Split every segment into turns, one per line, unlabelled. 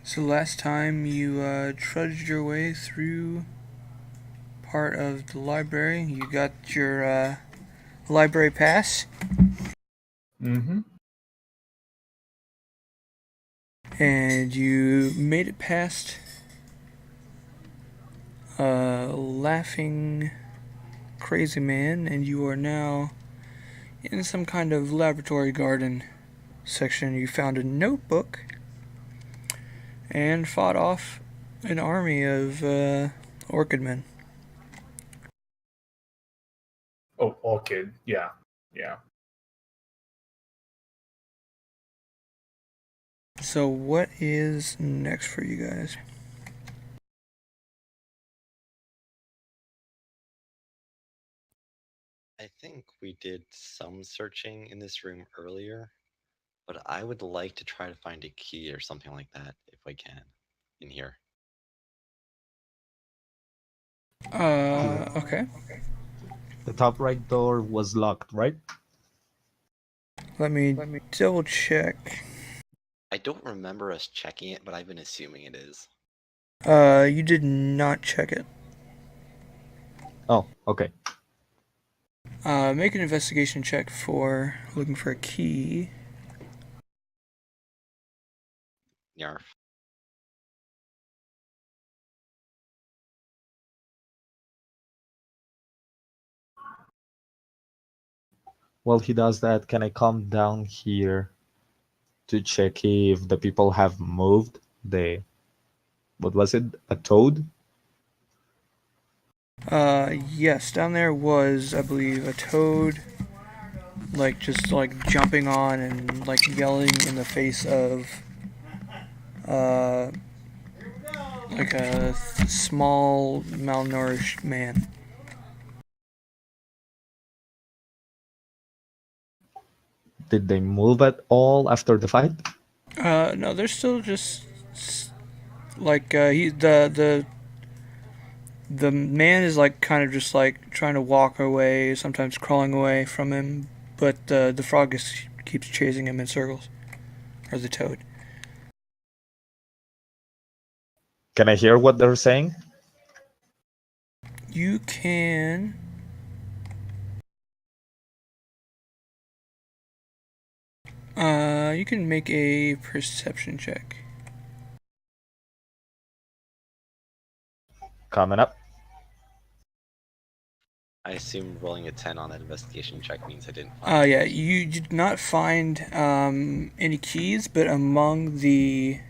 So last time you trudged your way through part of the library. You got your library pass,
Mm-hmm.
and you made it past a laughing crazy man, and you are now in some kind of laboratory garden section. You found a notebook and fought off an army of orchid men.
Oh, orchid. Yeah. Yeah.
So what is next for you guys?
I think we did some searching in this room earlier, but I would like to try to find a key or something like that if I can in here.
Okay.
The top right door was locked, right?
Let me double check.
I don't remember us checking it, but I've been assuming it is.
You did not check it.
Oh, okay.
Make an investigation check for looking for a key.
Yarf.
While he does that, can I come down here to check if the people have moved? What was it? A toad?
Yes, down there was, I believe, a toad, like just like jumping on and like yelling in the face of, uh, like a small malnourished man.
Did they move at all after the fight?
No, they're still just like the man is like kind of just like trying to walk away, sometimes crawling away from him, but the frog keeps chasing him in circles, or the toad.
Can I hear what they're saying?
You can. You can make a perception check.
Coming up.
I assume rolling a 10 on that investigation check means I didn't find
Yeah,
keys.
you did not find any keys, but among the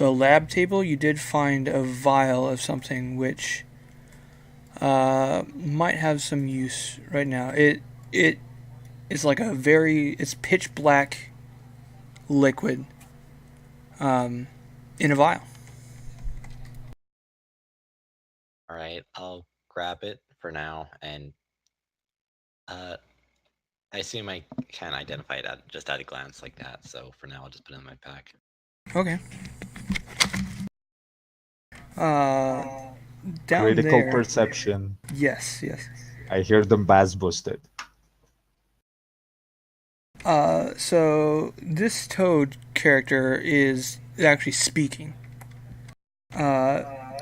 lab table, you did find a vial of something which might have some use right now. It is like it's pitch black liquid in a vial.
All right, I'll grab it for now, and I assume I can identify it just at a glance like that. So for now, I'll just put it in my pack.
Okay. Down
Critical
there.
perception.
Yes, yes.
I hear them bass boosted.
So this Toad character is actually speaking.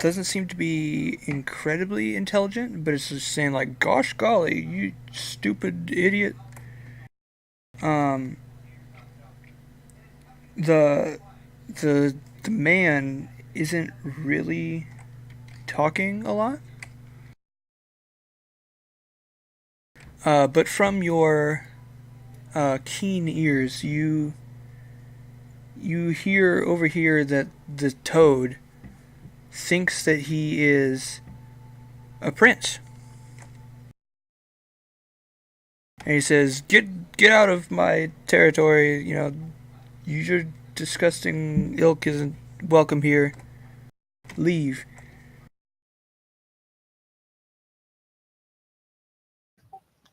Doesn't seem to be incredibly intelligent, but it's just saying like, "Gosh golly, you stupid idiot." Um, the the man isn't really talking a lot. But from your keen ears, you overhear that the Toad thinks that he is a prince. And he says, Get out of my territory, your disgusting ilk isn't welcome here. Leave."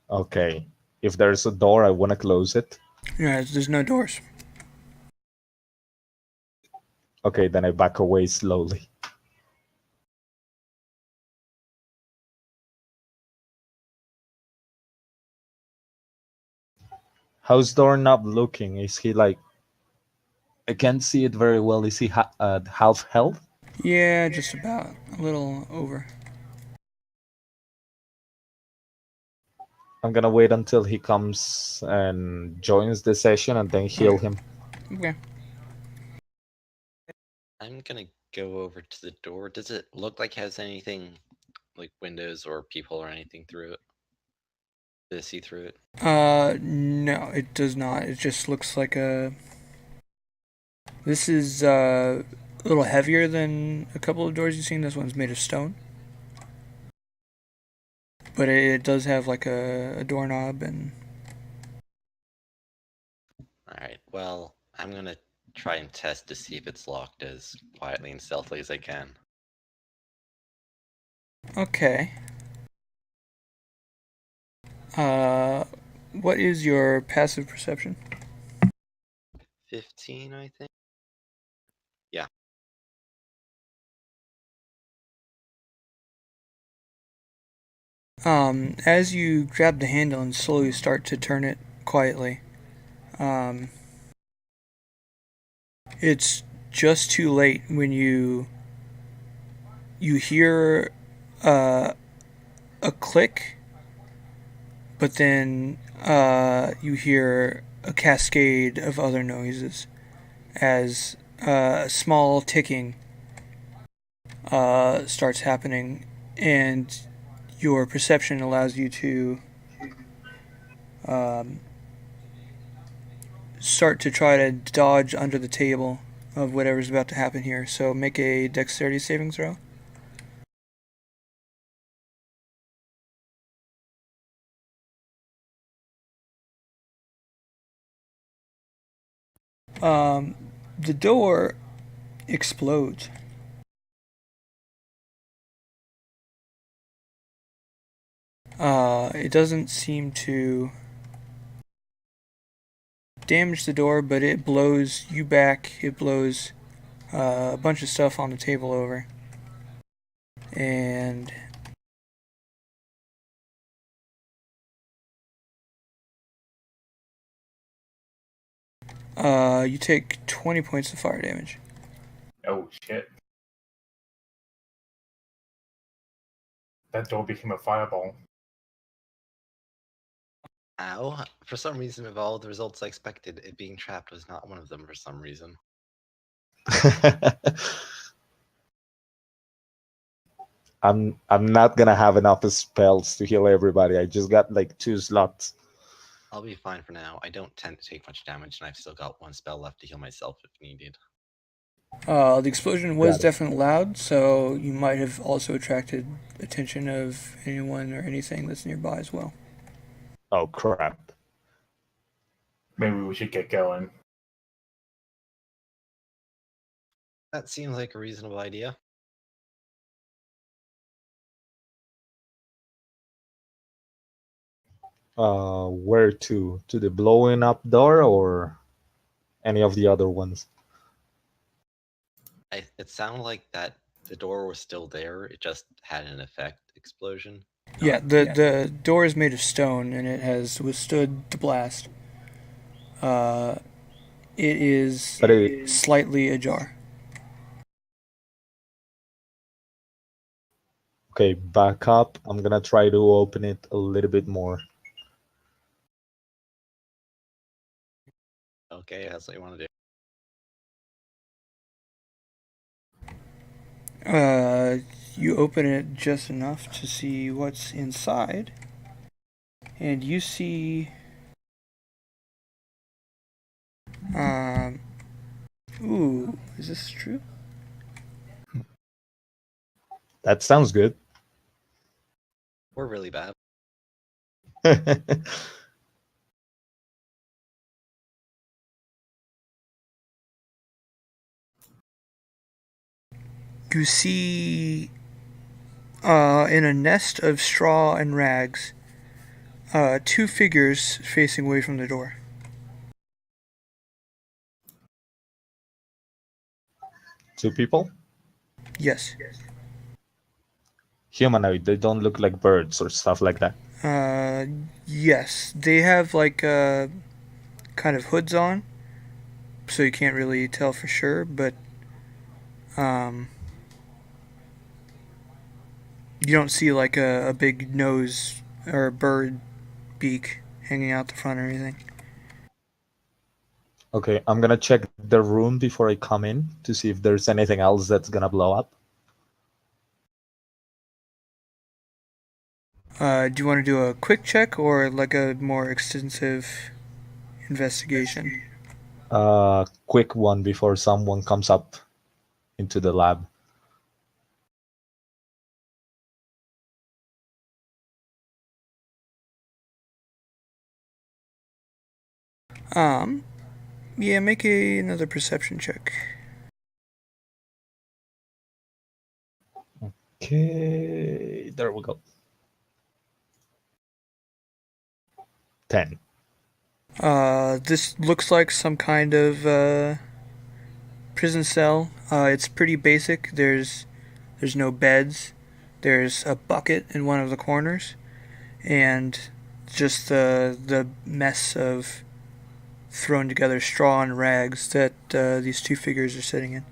Okay. If there's a door, I want to close it.
Yeah, there's no doors.
Okay, then I back away slowly. How's Doorknob looking? Is he like I can't see it very well. Is he half health?
Yeah, just about. A little over.
I'm gonna wait until he comes and joins the session and then heal him.
Okay.
I'm gonna go over to the door. Does it look like it has anything like windows or people or anything through it? Did I see through it?
No, it does not. It just looks like a... This is, a little heavier than a couple of doors you've seen. This one's made of stone. But it does have like a doorknob and...
Alright, well, I'm gonna try and test to see if it's locked as quietly and stealthily as I can.
Okay. What is your passive perception?
15, I think?
As you grab the handle and slowly start to turn it quietly, it's just too late when you hear a click, but then you hear a cascade of other noises as a small ticking starts happening, and your perception allows you to start to try to dodge under the table of whatever's about to happen here. So make a dexterity saving throw. The door explodes. It doesn't seem to damage the door, but it blows you back. It blows a bunch of stuff on the table over. And you take 20 points of fire damage.
Oh shit. That door became a fireball.
Ow. For some reason, of all the results I expected, it being trapped was not one of them for some reason.
I'm not gonna have enough spells to heal everybody. I just got like 2 slots.
I'll be fine for now. I don't tend to take much damage, and I've still got 1 spell left to heal myself if needed.
The explosion was
Got it.
definitely loud, so you might have also attracted attention of anyone or anything that's nearby as well.
Oh crap.
Maybe we should get going.
That seems like a reasonable idea.
Where to? To the blowing up door or any of the other ones?
It sounded like that the door was still there. It just had an effect explosion.
Yeah, the door is made of stone and it has withstood the blast. It is
But it,
slightly ajar.
okay, back up. I'm gonna try to open it a little bit more.
Okay, that's what you want to do.
You open it just enough to see what's inside, and you see ooh, is this true?
That sounds good.
We're really bad.
You see in a nest of straw and rags, 2 figures facing away from the door.
Two people?
Yes.
Humanoid. They don't look like birds or stuff like that.
Yes. They have like kind of hoods on, so you can't really tell for sure, but you don't see like a big nose or a bird beak hanging out the front or anything.
Okay, I'm gonna check the room before I come in to see if there's anything else that's gonna blow up.
Do you want to do a quick check or like a more extensive investigation?
Quick one before someone comes up into the lab.
Yeah, make another perception check.
Okay, there we go. 10.
This looks like some kind of prison cell. It's pretty basic. There's no beds. There's a bucket in one of the corners, and just the mess of thrown together straw and rags that these two figures are sitting in.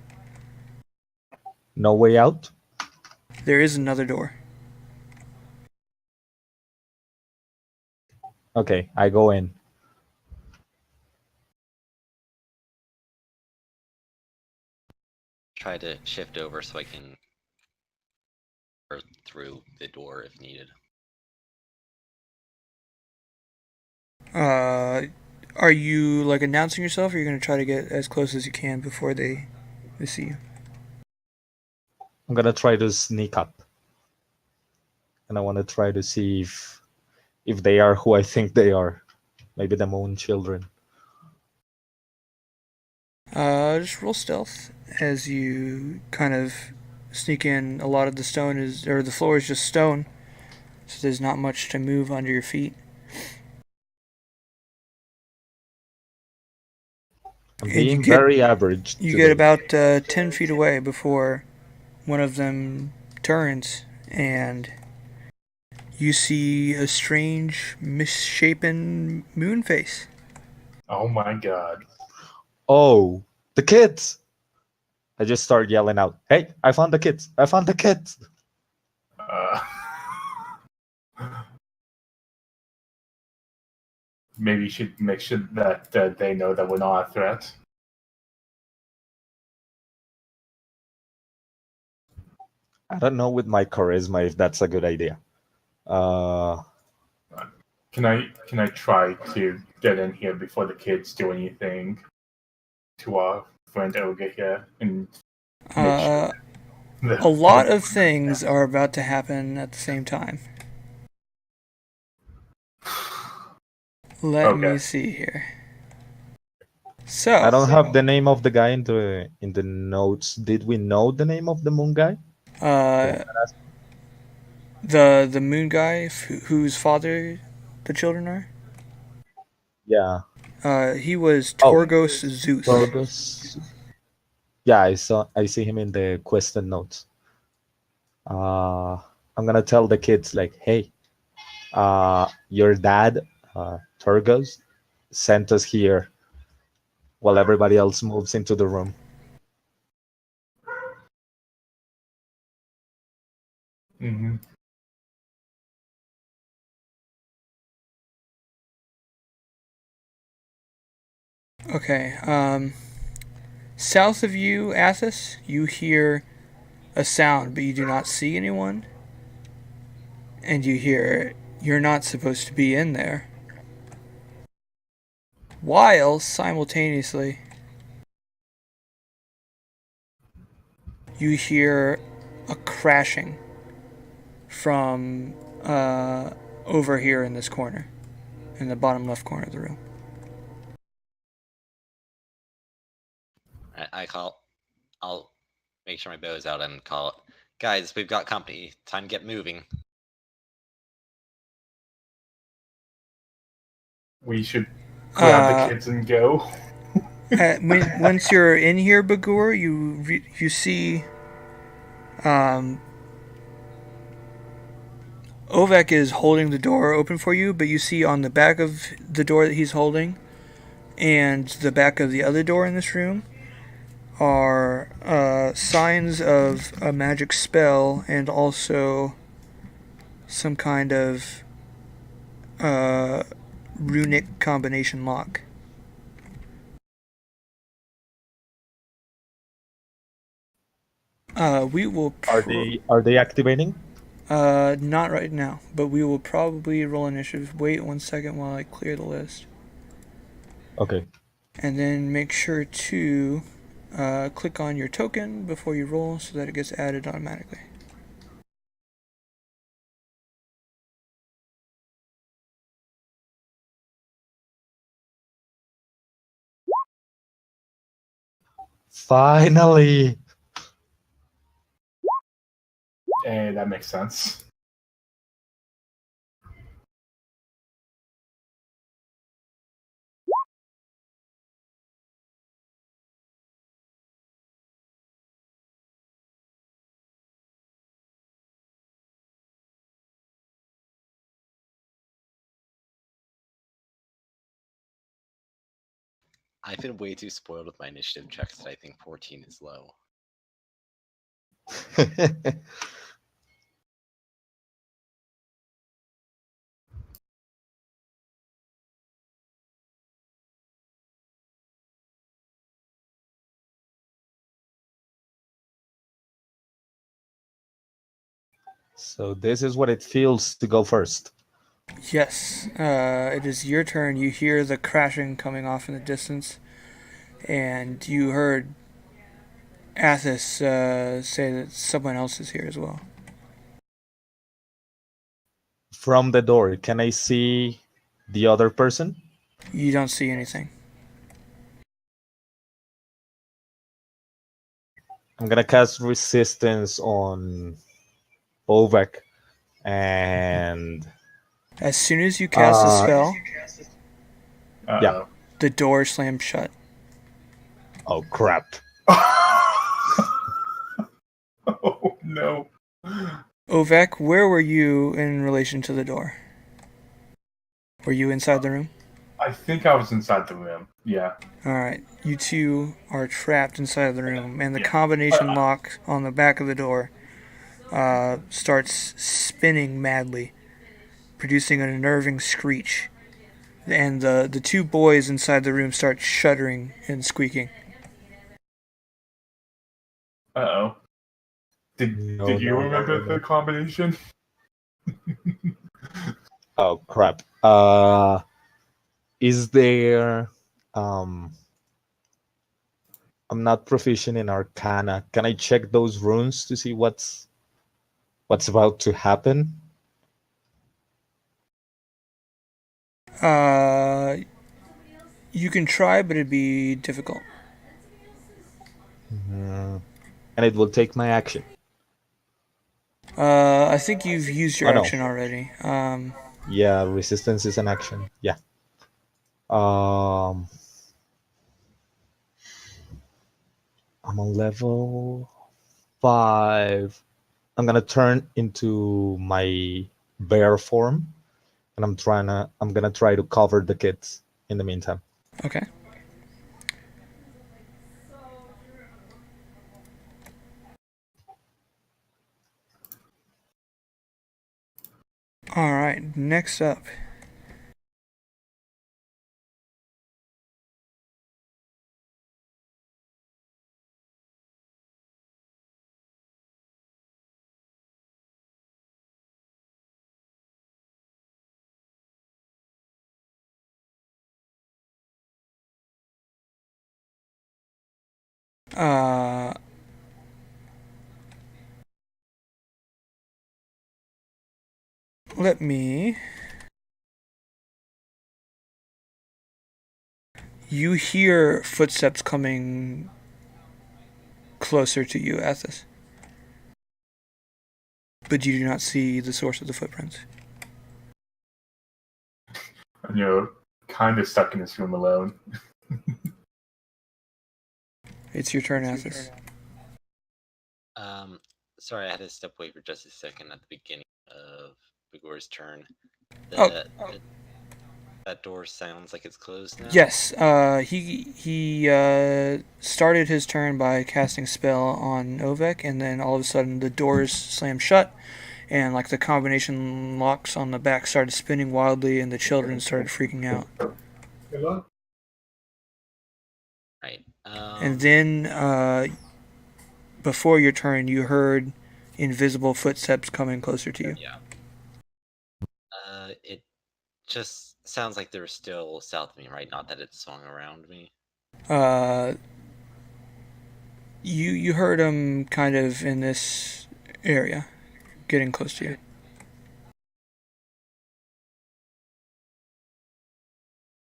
No way out?
There is another door.
Okay, I go in.
Try to shift over so I can burst through the door if needed.
Are you like announcing yourself, or are you gonna try to get as close as you can before they see you?
I'm gonna try to sneak up. And I want to try to see if they are who I think they are. Maybe the Moon Children.
Just roll stealth as you kind of sneak in. A lot of the the floor is just stone, so there's not much to move under your feet.
I'm
And
being very average.
You
today.
get about 10 feet away before one of them turns, and you see a strange, misshapen moon face.
Oh my god.
Oh, the kids! I just start yelling out, "Hey, I found the kids! I found the kids!"
Maybe you should make sure that they know that we're not a threat.
I don't know with my charisma if that's a good idea.
Can I try to get in here before the kids do anything to our friend Olga here and make sure
a lot of things are about to happen at the same time. Let me see here. So
I don't have the name of the guy in the notes. Did we know the name of the moon guy?
The moon guy whose father the children are.
Yeah.
He was Torgos Zeus.
Torgos. Yeah, I see him in the question notes. I'm gonna tell the kids like, hey, your dad, Torgos, sent us here while everybody else moves into the room.
Mm-hmm.
Okay. South of you, Athos, you hear a sound, but you do not see anyone. And you hear, "You're not supposed to be in there." While simultaneously, you hear a crashing from over here in this corner, in the bottom left corner of the room.
I'll make sure my bow is out and call it. Guys, we've got company. Time to get moving.
We should grab the kids and go.
Once you're in here, Bagur, you see Ovek is holding the door open for you, but you see on the back of the door that he's holding and the back of the other door in this room are signs of a magic spell and also some kind of runic combination lock. We will.
Are they activating?
Not right now, but we will probably roll initiative. Wait 1 second while I clear the list.
Okay.
And then make sure to click on your token before you roll so that it gets added automatically.
Finally.
And that makes sense.
I've been way too spoiled with my initiative checks that I think 14 is low.
So this is what it feels to go first.
Yes, it is your turn. You hear the crashing coming off in the distance, and you heard Athos say that someone else is here as well.
From the door, can I see the other person?
You don't see anything.
I'm gonna cast resistance on Ovek, and
As soon as you cast the spell,
yeah.
the door slams shut.
Oh crap!
Oh no!
Ovek, where were you in relation to the door? Were you inside the room?
I think I was inside the room. Yeah.
Alright, you two are trapped inside the room, and the combination lock on the back of the door starts spinning madly, producing an unnerving screech. And the two boys inside the room start shuddering and squeaking.
Uh-oh. Did you remember the combination?
Oh crap! Is there? I'm not proficient in Arcana. Can I check those runes to see what's about to happen?
You can try, but it'd be difficult.
And it will take my action.
I think you've used your action already.
Yeah, resistance is an action. Yeah. I'm on level 5. I'm gonna turn into my bear form, and I'm gonna try to cover the kids in the meantime.
Okay. All right. Next up. Let me. You hear footsteps coming closer to you, Athos. But you do not see the source of the footprints.
And you're kind of stuck in this room alone.
It's your turn, Athos.
Sorry, I had to step away for just a second at the beginning of Bigor's turn. That door sounds like it's closed now.
Yes, he started his turn by casting spell on Ovek, and then all of a sudden the doors slammed shut, and like the combination locks on the back started spinning wildly, and the children started freaking out.
Right.
And then, before your turn, you heard invisible footsteps coming closer to you.
Yeah. It just sounds like they're still south of me, right? Not that it swung around me.
You heard them kind of in this area, getting close to you.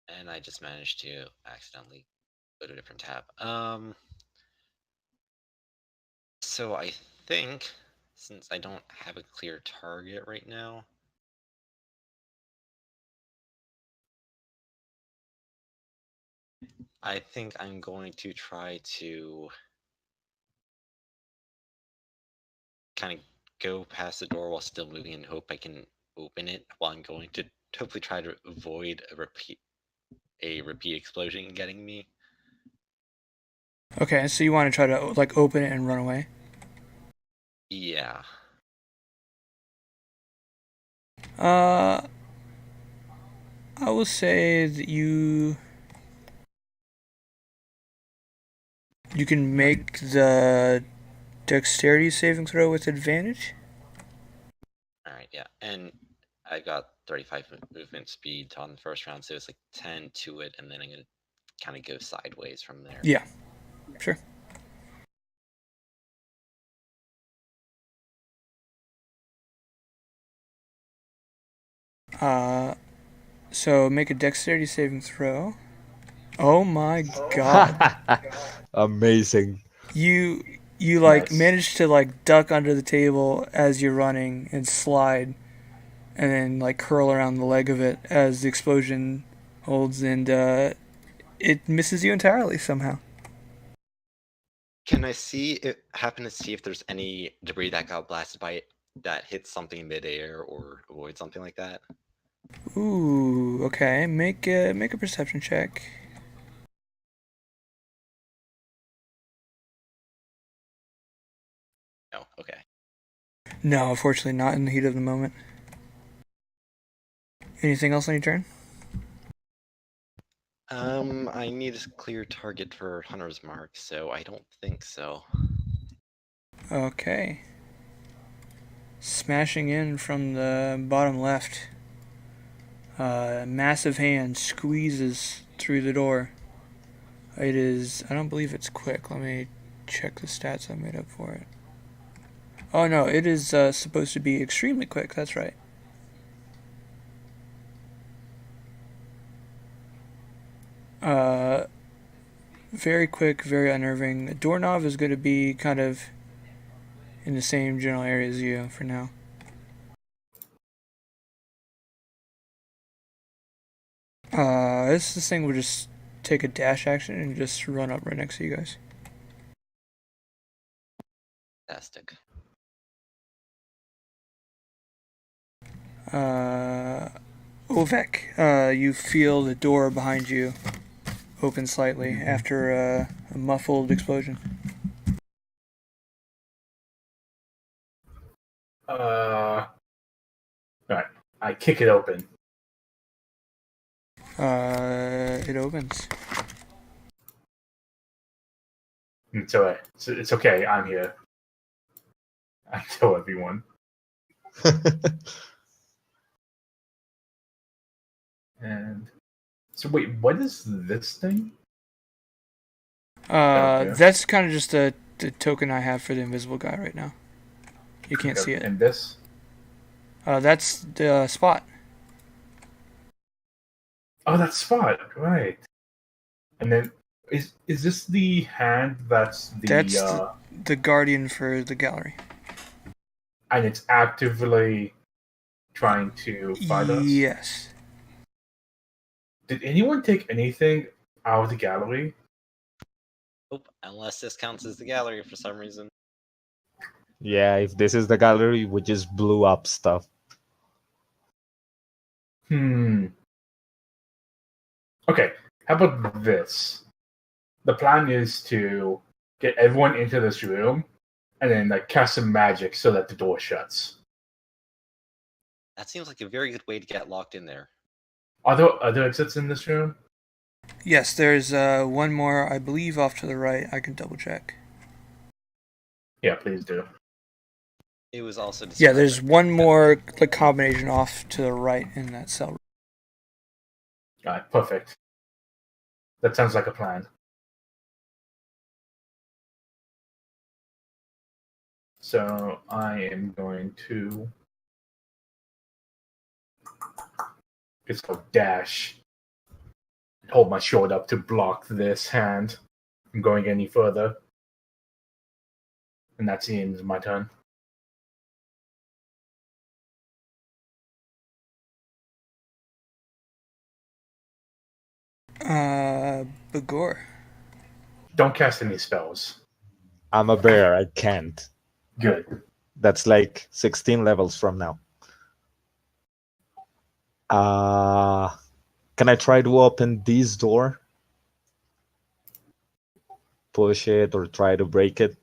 And I just managed to accidentally go to a different tab. So I think, since I don't have a clear target right now, I think I'm going to try to kind of go past the door while still moving and hope I can open it while I'm going to hopefully try to avoid a repeat explosion getting me.
Okay, so you want to try to like open it and run away?
Yeah.
I will say that you can make the dexterity saving throw with advantage.
All right. Yeah, and I got 35 movement speed on the first round, so it's like 10 to it, and then I'm gonna kind of go sideways from there.
Yeah, sure. So make a dexterity saving throw. Oh my god.
Amazing.
You like
Nice.
managed to like duck under the table as you're running and slide and then like curl around the leg of it as the explosion holds, and it misses you entirely somehow.
Can I happen to see if there's any debris that got blasted by it that hits something midair or avoid something like that?
Ooh, okay. Make a perception check.
No. Okay.
No, unfortunately not in the heat of the moment. Anything else on your turn?
I need a clear target for Hunter's Mark, so I don't think so.
Okay. Smashing in from the bottom left. Massive hand squeezes through the door. It is, I don't believe it's quick. Let me check the stats I made up for it. Oh no, it is supposed to be extremely quick, that's right. Very quick, very unnerving. The doorknob is going to be kind of in the same general area as you for now. This thing will just take a dash action and just run up right next to you guys.
Fantastic.
Ovek, you feel the door behind you open slightly after a muffled explosion.
Right. I kick it open.
It opens.
It's okay. I'm here. I tell everyone. And so wait, what is this thing? Okay.
That's kind of just the token I have for the invisible guy right now. You can't see it.
And this?
That's the spot.
Oh, that spot, right? And then is this the hand that's
the guardian for the gallery?
And it's actively trying to fight us?
Yes.
Did anyone take anything out of the gallery?
Nope, unless this counts as the gallery for some reason.
Yeah, if this is the gallery, we just blew up stuff.
Okay, how about this? The plan is to get everyone into this room and then like cast some magic so that the door shuts.
That seems like a very good way to get locked in there.
Are there other exits in this room?
Yes, there's one more, I believe, off to the right. I can double check.
Yeah, please do.
It was also
Yeah, there's
described
one more like combination off to the right in that cell.
Alright, perfect. That sounds like a plan. So I am going to just go dash. Hold my sword up to block this hand from going any further. And that's the end of my turn.
Bagor.
Don't cast any spells.
I'm a bear. I can't.
Good.
That's like 16 levels from now. Can I try to open this door? Push it or try to break it?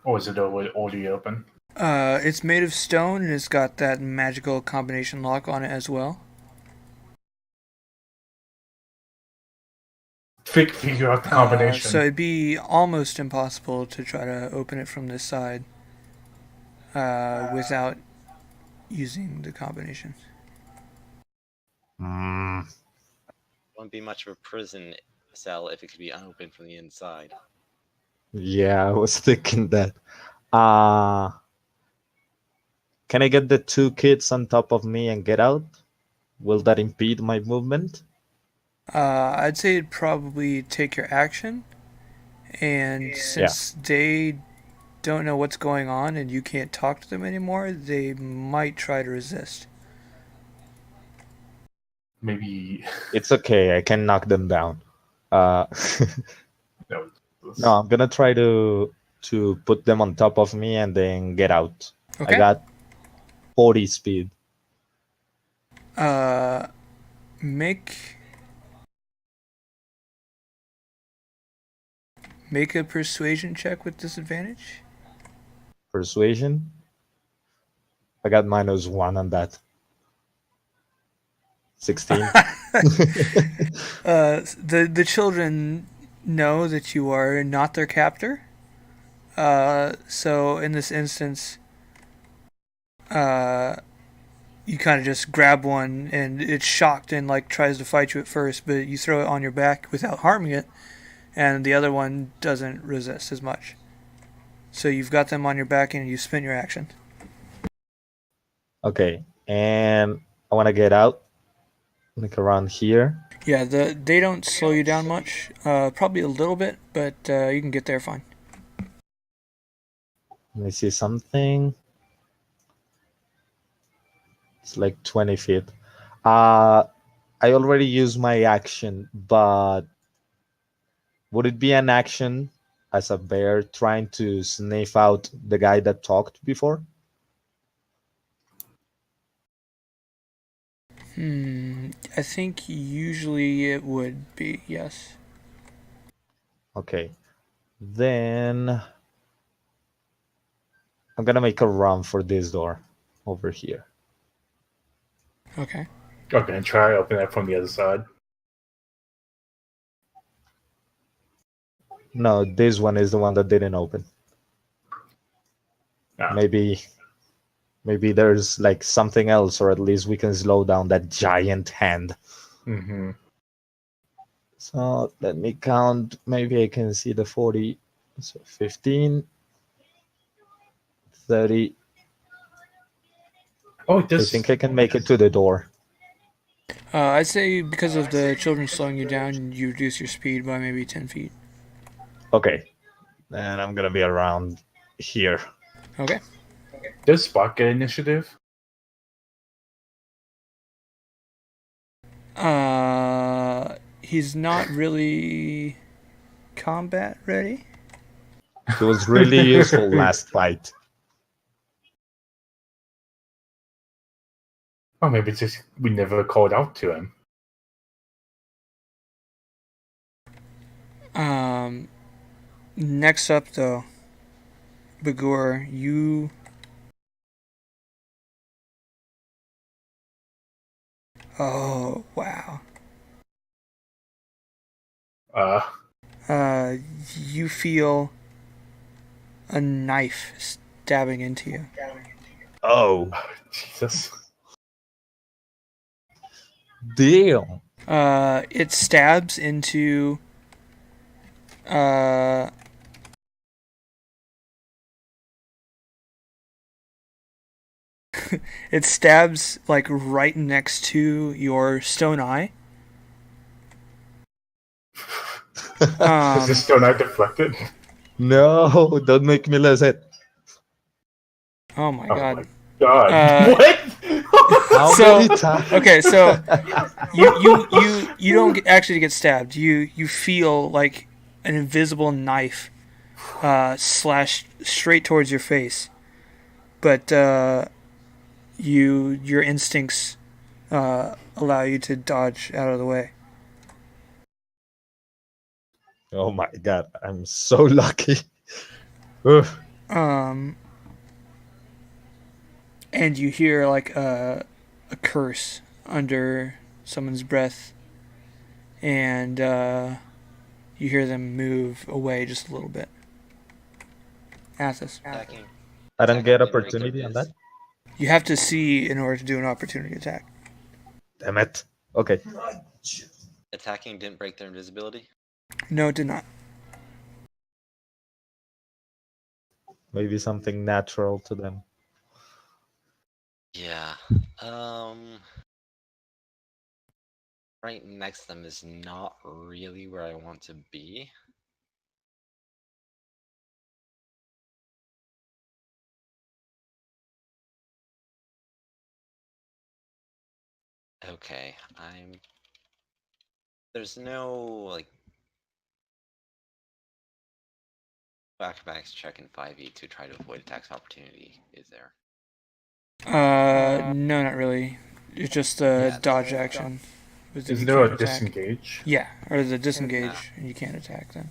Or is it already open?
It's made of stone and it's got that magical combination lock on it as well.
Figure out the combination.
So it'd be almost impossible to try to open it from this side without using the combination.
wouldn't be much of a prison cell if it could be unopened from the inside.
Yeah, I was thinking that. Can I get the two kids on top of me and get out? Will that impede my movement?
I'd say it'd probably take your action, and since they don't know what's going on and you can't talk to them anymore, they might try to resist.
Maybe.
It's okay. I can knock them down.
No.
No, I'm gonna try to put them on top of me and then get out.
Okay.
I got 40 speed.
Make a persuasion check with disadvantage.
Persuasion. I got -1 on that. 16.
The children know that you are not their captor. So in this instance, you kind of just grab one and it's shocked and like tries to fight you at first, but you throw it on your back without harming it, and the other one doesn't resist as much. So you've got them on your back and you spend your action.
Okay, and I want to get out. Like around here.
Yeah, they don't slow you down much. Probably a little bit, but you can get there fine.
Let me see something. It's like 20 feet. I already used my action, but would it be an action as a bear trying to sniff out the guy that talked before?
I think usually it would be, yes.
Okay. Then I'm gonna make a run for this door over here.
Okay.
Okay, and try open that from the other side.
No, this one is the one that didn't open.
Ah.
Maybe there's like something else, or at least we can slow down that giant hand.
Mm-hmm.
So let me count. Maybe I can see the 40. So 15, 30.
Oh,
I think I can make it to the door.
I'd say because of the children slowing you down, you reduce your speed by maybe 10 feet.
Okay. And I'm going to be around here.
Okay.
Does Spot get initiative?
He's not really combat ready.
It was really useful last fight.
Oh, maybe it's just we never called out to him.
Next up, though, Bagur, you. Oh, wow. You feel a knife stabbing into you.
Oh,
Jesus.
damn.
It stabs into. It stabs like right next to your stone eye.
Is this still not deflected?
No, don't make me lose it.
Oh my
Oh
god.
my god.
Uh,
What?
How
So-
many times?
Okay, so you don't actually get stabbed. You feel like an invisible knife slashed straight towards your face, but your instincts allow you to dodge out of the way.
Oh my god, I'm so lucky. Ugh.
And you hear like a curse under someone's breath, and you hear them move away just a little bit. Athos.
Attacking.
I don't get
Attacking didn't break their
opportunity on that.
You have to see in order to do an opportunity attack.
Damn it. Okay.
Attacking didn't break their invisibility.
No, it did not.
Maybe something natural to them.
Yeah. Right next to them is not really where I want to be. Okay, there's no, like, back-to-backs check in 5e to try to avoid attacks of opportunity, is there?
No, not really. It's just a
Yeah,
dodge action. If
Is
you
there a
can't attack.
disengage?
Yeah, or the disengage, and you can't attack then.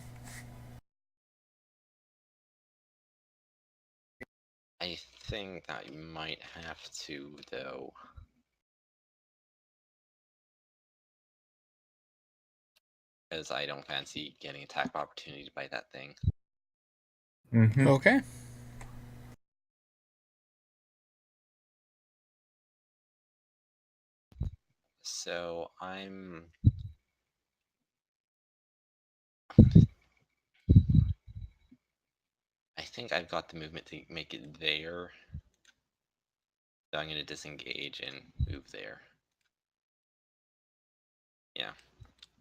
I think that you might have to, though. Because I don't fancy getting attack of opportunity by that thing.
Mm-hmm.
Okay.
So I think I've got the movement to make it there. So I'm going to disengage and move there. Yeah.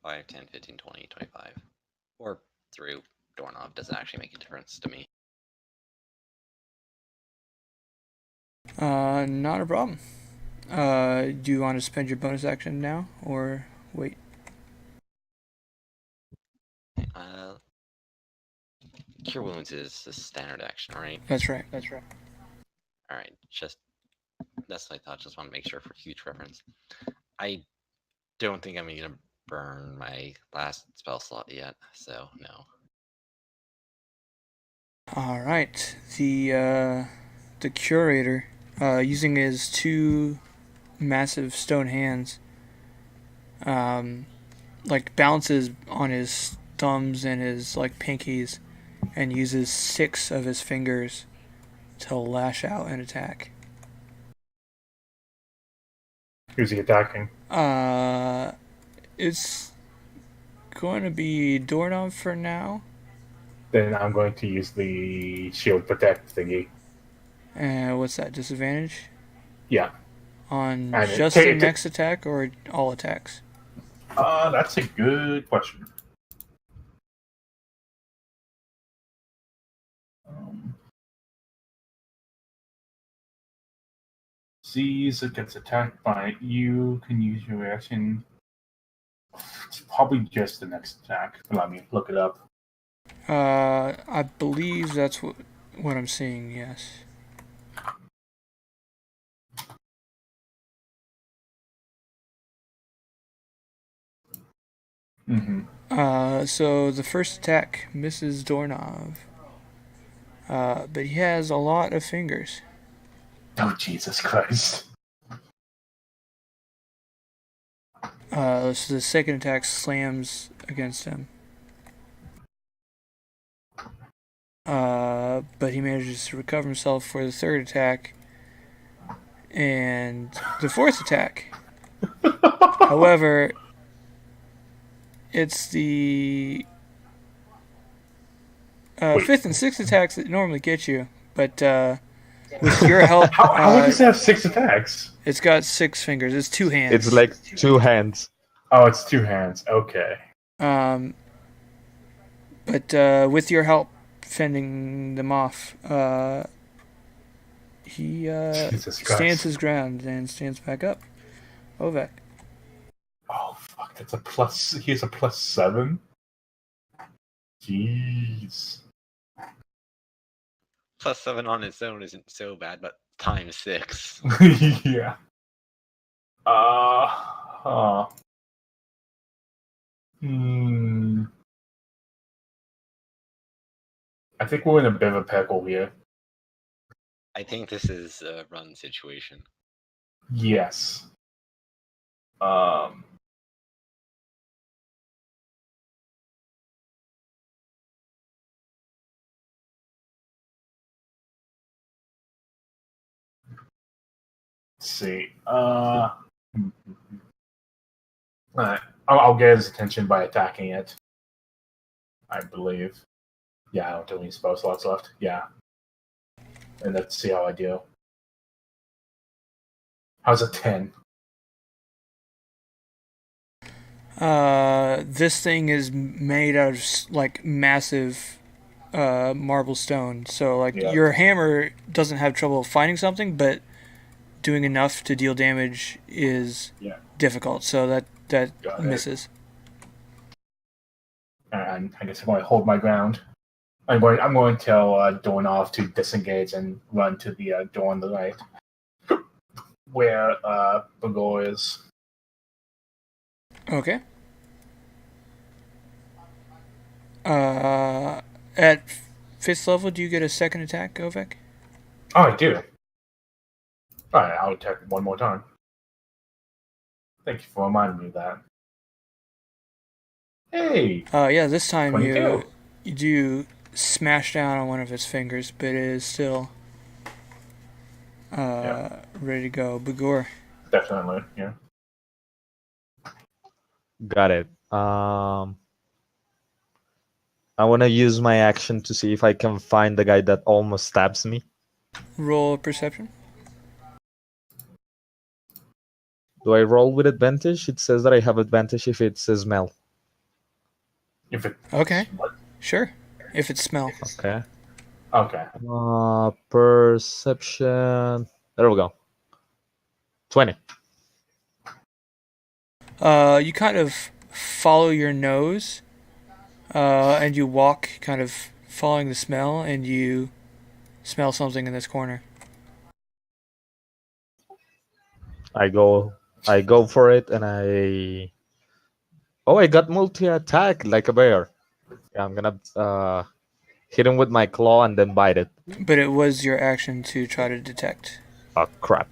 5, 10, 15, 20, 25. Or through doorknob doesn't actually make a difference to me.
Not a problem. Do you want to spend your bonus action now, or wait?
Cure Wounds is the standard action, right?
That's right.
Alright, that's what I thought, just want to make sure for future reference. I don't think I'm gonna burn my last spell slot yet, so no.
All right. The curator, using his two massive stone hands, like balances on his thumbs and his like pinkies, and uses 6 of his fingers to lash out and attack.
Who's he attacking?
It's going to be doorknob for now.
Then I'm going to use the shield protect thingy.
What's that, disadvantage?
Yeah.
On
And
just the next attack or all attacks?
That's a good question. Z's gets attacked by you. Can use your reaction. It's probably just the next attack. Let me look it up.
I believe that's what I'm seeing, yes.
Mm-hmm.
So the first attack misses Dornov. But he has a lot of fingers.
Oh, Jesus Christ.
So the second attack slams against him. But he manages to recover himself for the third attack. And the fourth attack. However, it's the fifth and sixth attacks that normally get you. But with your help,
How does it have 6 attacks?
it's got 6 fingers. It's 2 hands.
It's like 2 hands.
Oh, it's 2 hands. Okay.
But with your help fending them off, he
Jesus Christ.
stands his ground and stands back up. Ovek.
Oh, fuck. That's a plus. He has a +7? Jeez.
+7 on its own isn't so bad, but times 6.
Yeah. I think we're in a bit of a pickle here.
I think this is a run situation.
Yes. Let's see. Alright. I'll get his attention by attacking it. I believe. Yeah, I don't have any spell slots left. Yeah. And let's see how I do. How's a 10?
This thing is made out of like massive marble stone. So like
Yeah.
your hammer doesn't have trouble finding something, but doing enough to deal damage is difficult. So that
Got it.
misses.
And I guess I'm going to hold my ground. I'm going to tell Dornov to disengage and run to the door on the right, where Bagor is.
Okay. At 5th level, do you get a second attack, Ovek?
Oh, I do. Alright, I'll attack one more time. Thank you for reminding me of that. Hey!
Yeah, this time
22.
you do smash down on one of its fingers, but it is still ready to go. Bagor.
Definitely, yeah.
Got it. I want to use my action to see if I can find the guy that almost stabs me.
Roll perception.
Do I roll with advantage? It says that I have advantage if it's a smell.
If it.
Okay.
What?
Sure. If it's smell.
Okay.
Okay.
Perception. There we go. 20.
You kind of follow your nose, and you walk kind of following the smell, and you smell something in this corner.
I go for it, and I got multi-attack like a bear. Yeah, I'm gonna hit him with my claw and then bite it.
But it was your action to try to detect.
Oh crap.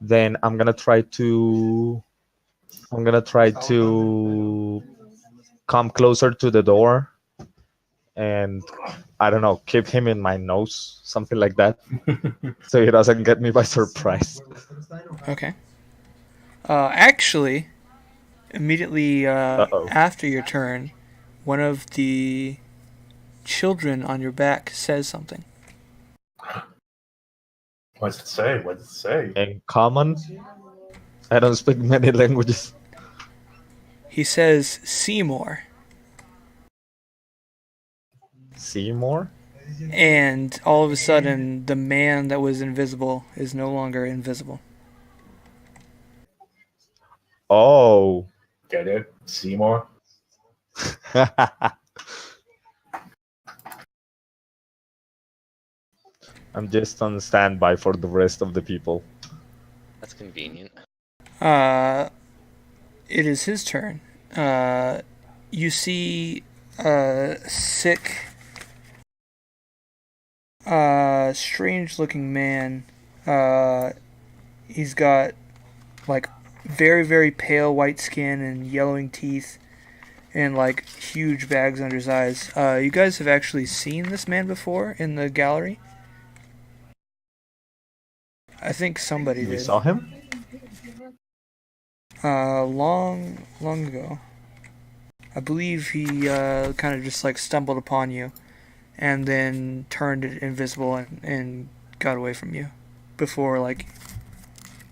Then I'm gonna try to come closer to the door and I don't know, keep him in my nose, something like that, so he doesn't get me by surprise.
Okay. Actually, immediately after your turn, one of the children on your back says something.
What does it say? What does it say?
In common, I don't speak many languages.
He says, Seymour.
Seymour?
And all of a sudden, the man that was invisible is no longer invisible.
Oh.
Get it? Seymour?
I'm just on standby for the rest of the people.
That's convenient.
it is his turn. You see a sick, strange-looking man. He's got like very, very pale white skin and yellowing teeth, and like huge bags under his eyes. You guys have actually seen this man before in the gallery. I think somebody
We
did.
saw him.
Long ago. I believe he kind of just like stumbled upon you, and then turned invisible and got away from you before like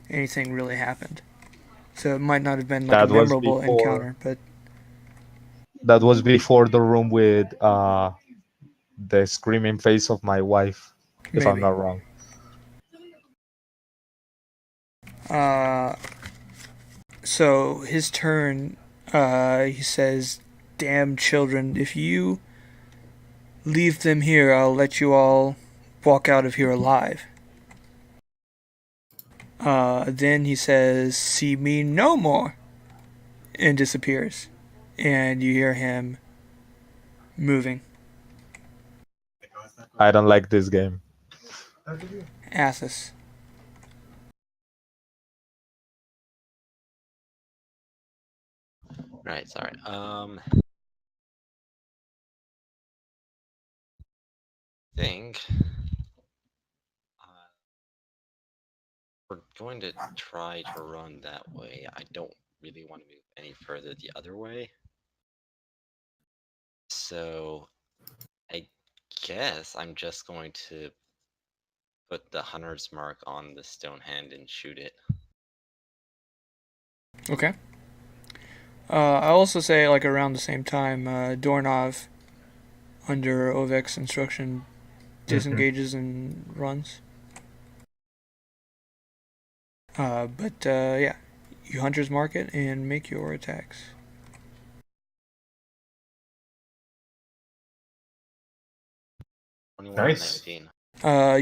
anything really happened. So it might not have been like
That
a
was
memorable
before.
encounter, but
That was before the room with the screaming face of my wife, if I'm
maybe.
not wrong.
So his turn. He says, "Damn children! If you leave them here, I'll let you all walk out of here alive." Then he says, "See me no more," and disappears. And you hear him moving.
I don't like this game.
Athos.
Right, sorry. Think we're going to try to run that way. I don't really want to move any further the other way. So I guess I'm just going to put the hunter's mark on the stone hand and shoot it.
Okay. I'll also say, like, around the same time, Dornov, under Ovek's instruction, disengages and runs. But yeah, you hunters mark it and make your attacks.
Nice.
19.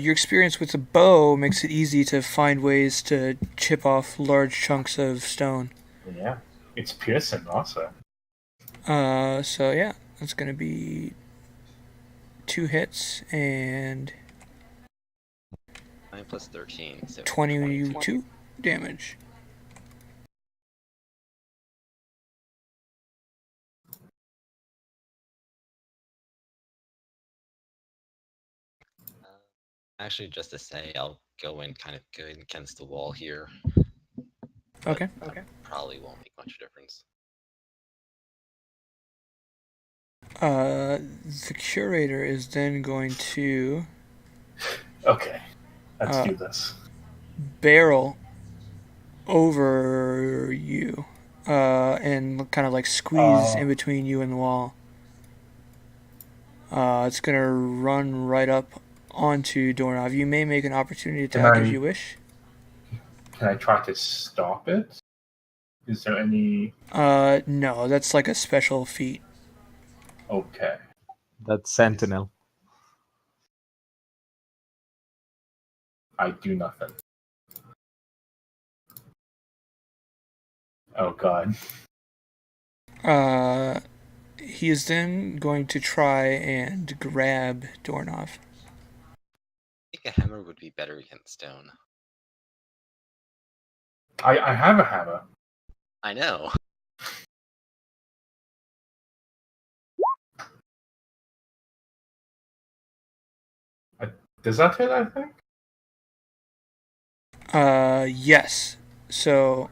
Your experience with the bow makes it easy to find ways to chip off large chunks of stone.
Yeah. It's piercing also.
So yeah, that's gonna be 2 hits and
9 plus 13, so
22 damage.
Actually, just to say, I'll go in kind of go against the wall here.
Okay.
Probably won't make much difference.
The curator is then going to
Okay. Let's do this.
barrel over you, and kind of like squeeze in between you and the wall. It's gonna run right up onto Dornov. You may make an opportunity attack if you wish.
Can I try to stop it? Is there any...
No, that's like a special feat.
Okay.
That's Sentinel.
I do nothing. Oh god.
He is then going to try and grab Dornov.
I think a hammer would be better against stone.
I have a hammer.
I know.
Does that hit, I think?
Yes. So,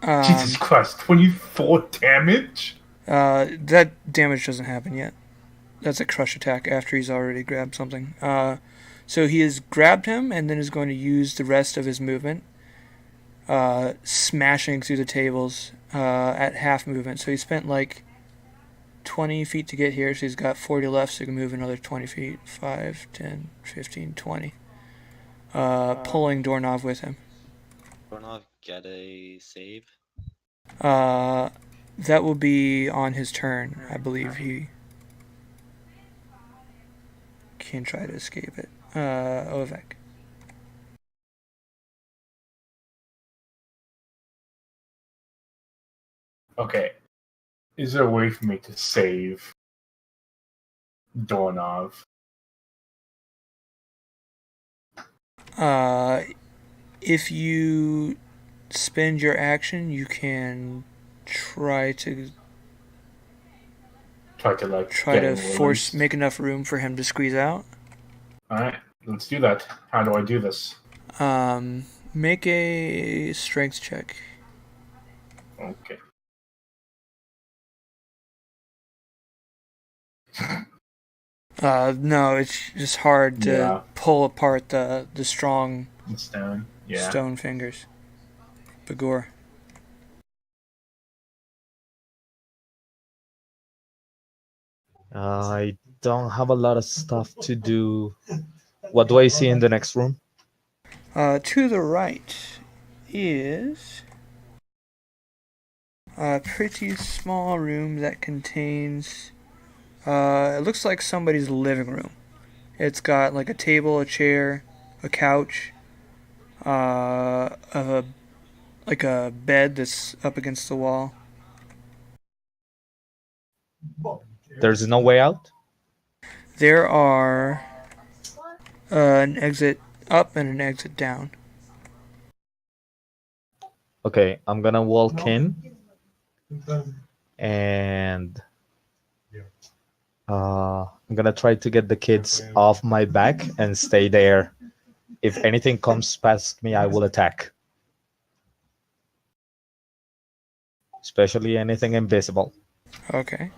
Jesus Christ, 24 damage?
that damage doesn't happen yet. That's a crush attack after he's already grabbed something. So he has grabbed him and then is going to use the rest of his movement, smashing through the tables at half movement. So he spent like 20 feet to get here, so he's got 40 left, so he can move another 20 feet. 5, 10, 15, 20. Pulling Dornov with him.
Dornov, get a save.
That will be on his turn. I believe he can try to escape it. Ovek.
Okay. Is there a way for me to save Doorknob?
If you spend your action, you can try to
Try to
force make enough room for him to squeeze out.
Alright, let's do that. How do I do this?
Make a strength check.
Okay.
No, it's just hard to
Yeah.
pull apart the strong
Stone. Yeah.
stone fingers. Bagor.
I don't have a lot of stuff to do. What do I see in the next room?
To the right is a pretty small room that contains. It looks like somebody's living room. It's got like a table, a chair, a couch, like a bed that's up against the wall.
There's no way out?
There are an exit up and an exit down.
Okay, I'm gonna walk in and I'm gonna try to get the kids off my back and stay there. If anything comes past me, I will attack. Especially anything invisible.
Okay.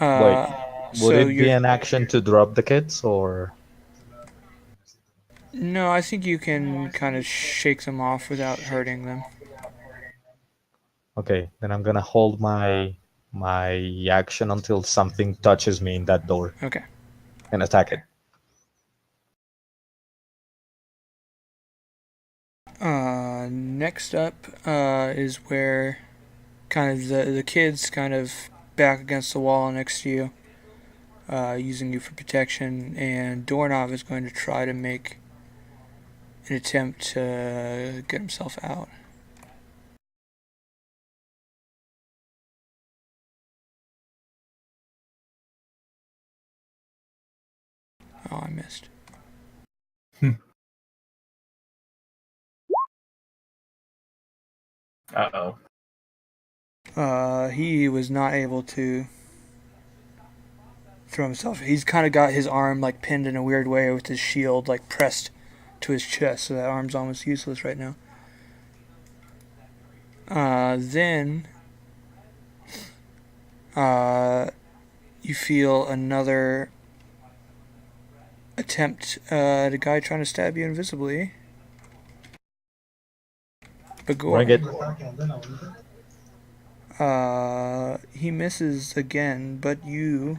Wait, would
so
it be
you're-
an action to drop the kids or?
No, I think you can kind of shake them off without hurting them.
Okay, then I'm gonna hold my action until something touches me in that door
Okay.
and attack it.
Next up is where kind of the kids kind of back against the wall next to you, using you for protection, and Doorknob is going to try to make an attempt to get himself out. Oh, I missed.
Uh-oh.
He was not able to throw himself. He's kind of got his arm like pinned in a weird way with his shield like pressed to his chest, so that arm's almost useless right now. Then you feel another attempt at a guy trying to stab you invisibly.
Bring it.
He misses again, but you,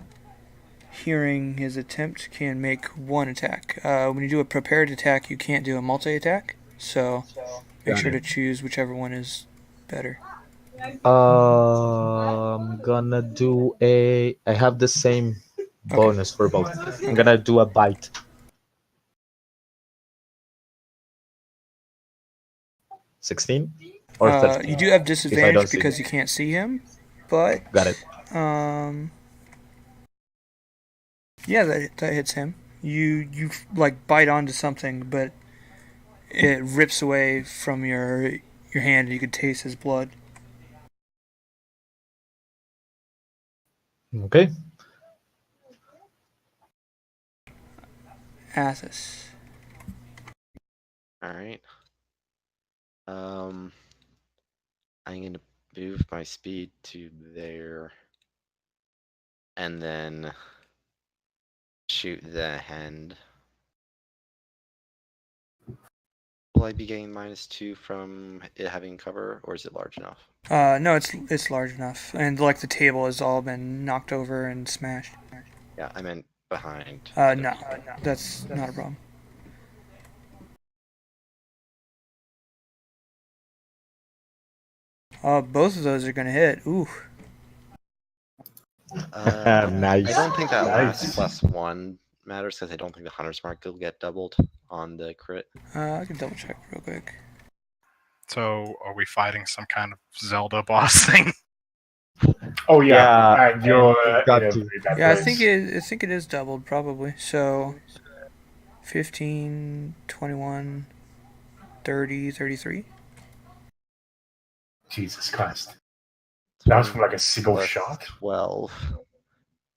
hearing his attempt, can make one attack. When you do a prepared attack, you can't do a multi-attack, so make sure to choose whichever one is better.
I'm gonna do I have the same bonus for both. I'm gonna do a bite. 16 or 13.
You do have disadvantage
see
because
him.
you can't see him, but
Got it.
yeah, that hits him. You like bite onto something, but it rips away from your hand, and you can taste his blood.
Okay.
Athos.
All right. I'm gonna move my speed to there, and then shoot the hand. Will I be getting -2 from it having cover, or is it large enough?
No, it's large enough, and like the table has all been knocked over and smashed.
Yeah, I meant behind.
No, that's not a problem. Both of those are gonna hit. Ooh.
Nice.
I don't think that
Nice.
last +1 matters because I don't think the Hunter's Mark will get doubled on the crit.
I can double check real quick.
So, are we fighting some kind of Zelda boss thing?
Oh yeah,
Yeah,
and you're
it's got
in a
to.
very bad
Yeah, I
place.
think it is doubled probably. So 15, 21, 30, 33.
Jesus Christ, that was from like a
21
single
plus
shot.
12.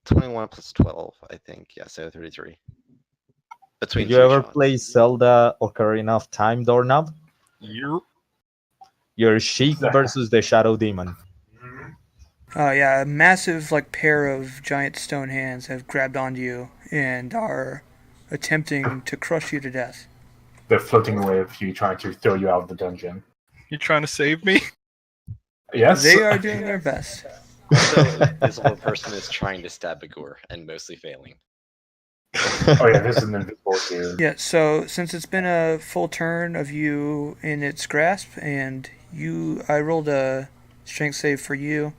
21 plus 12, I think. Yeah, so 33. Between
Did you
two
ever
shots.
play Zelda Ocarina of Time, Doorknob?
Yep.
You're Sheik versus the Shadow Demon.
Yeah, a massive like pair of giant stone hands have grabbed onto you and are attempting to crush you to death.
They're floating away with you, trying to throw you out of the dungeon.
You trying to save me?
Yes,
They are doing their best.
Also, an invisible person is trying to stab Bagor and mostly failing.
Oh yeah, this is an invisible dude.
Yeah, so since it's been a full turn of you in its grasp, and I rolled a strength save for you.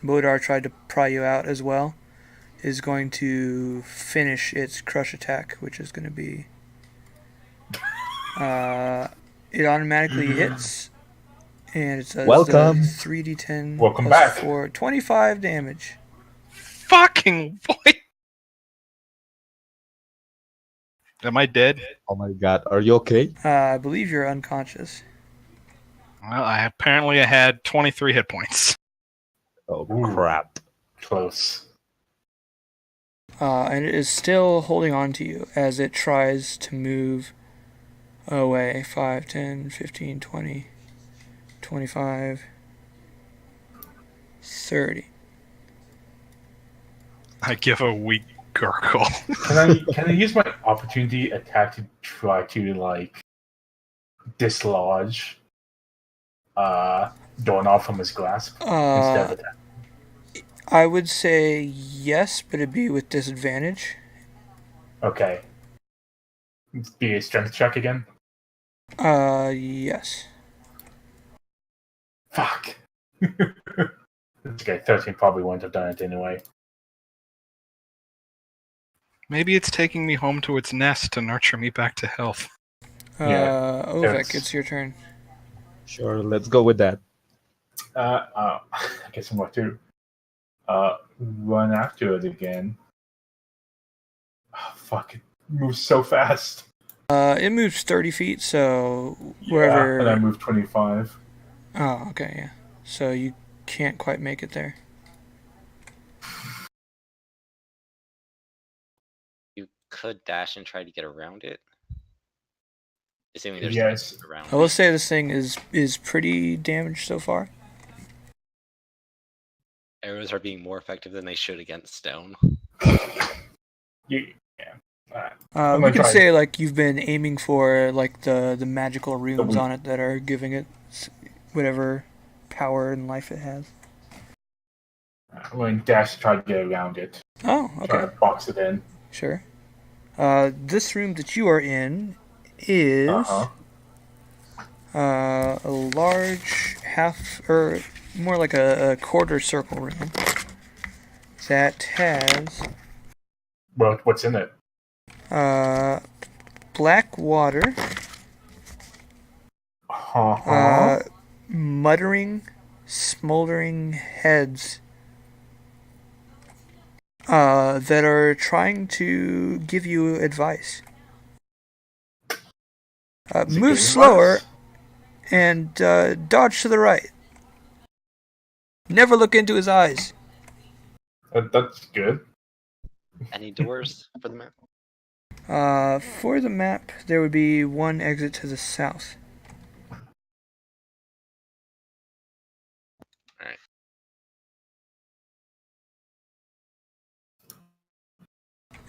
Modar tried to pry you out as well. Is going to finish its crush attack, which is going to be. It automatically hits, and it does
Welcome.
3d10
Welcome
plus
back.
4, 25 damage.
Fucking boy! Am I dead?
Oh my god, are you okay?
I believe you're unconscious.
Well, I had 23 hit points.
Oh
Ooh.
crap.
Close.
And it is still holding on to you as it tries to move away. 5, 10, 15, 20, 25, 30.
I give a weak gurgle.
Can I use my opportunity attack to try to like dislodge Doorknob from his grasp instead of attack?
I would say yes, but it'd be with disadvantage.
Okay. Be a strength check again.
Yes.
Fuck. Okay, 13 probably wouldn't have done it anyway.
Maybe it's taking me home to its nest to nurture me back to health.
Yeah,
Ovek, it's your turn.
Sure, let's go with that.
I guess I'm going to run after it again. Oh, fuck, it moves so fast.
It moves 30 feet, so wherever.
Yeah, and I move 25.
Oh, okay, yeah. So you can't quite make it there.
You could dash and try to get around it. Assuming there's
Yes.
something around
I will
it.
say this thing is pretty damaged so far.
Arrows are being more effective than they should against stone.
Yeah.
We can say like you've been aiming for like the magical runes on it that are giving it whatever power and life it has.
I'm going to dash to try to get around it.
Oh,
Try
okay,
to box it in.
sure. This room that you are in is a large half or more like a quarter circle room that has
Well, what's in it?
black water, muttering, smoldering heads that are trying to give you advice. Move slower and dodge to the right. Never look into his eyes.
That's good.
Any doors for the map?
For the map, there would be one exit to the south.
Alright.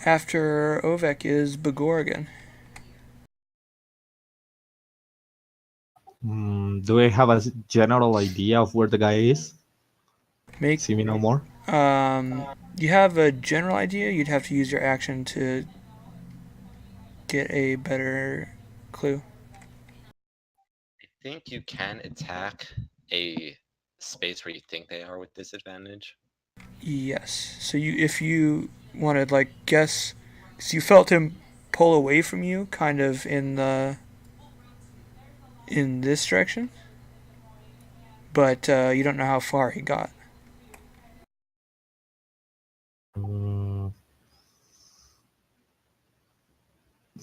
After Ovek is Bagor again.
Do I have a general idea of where the guy is?
Make
See me no more?
you have a general idea. You'd have to use your action to get a better clue.
I think you can attack a space where you think they are with disadvantage.
Yes. So if you want to like guess, because you felt him pull away from you, kind of in this direction. but you don't know how far he got.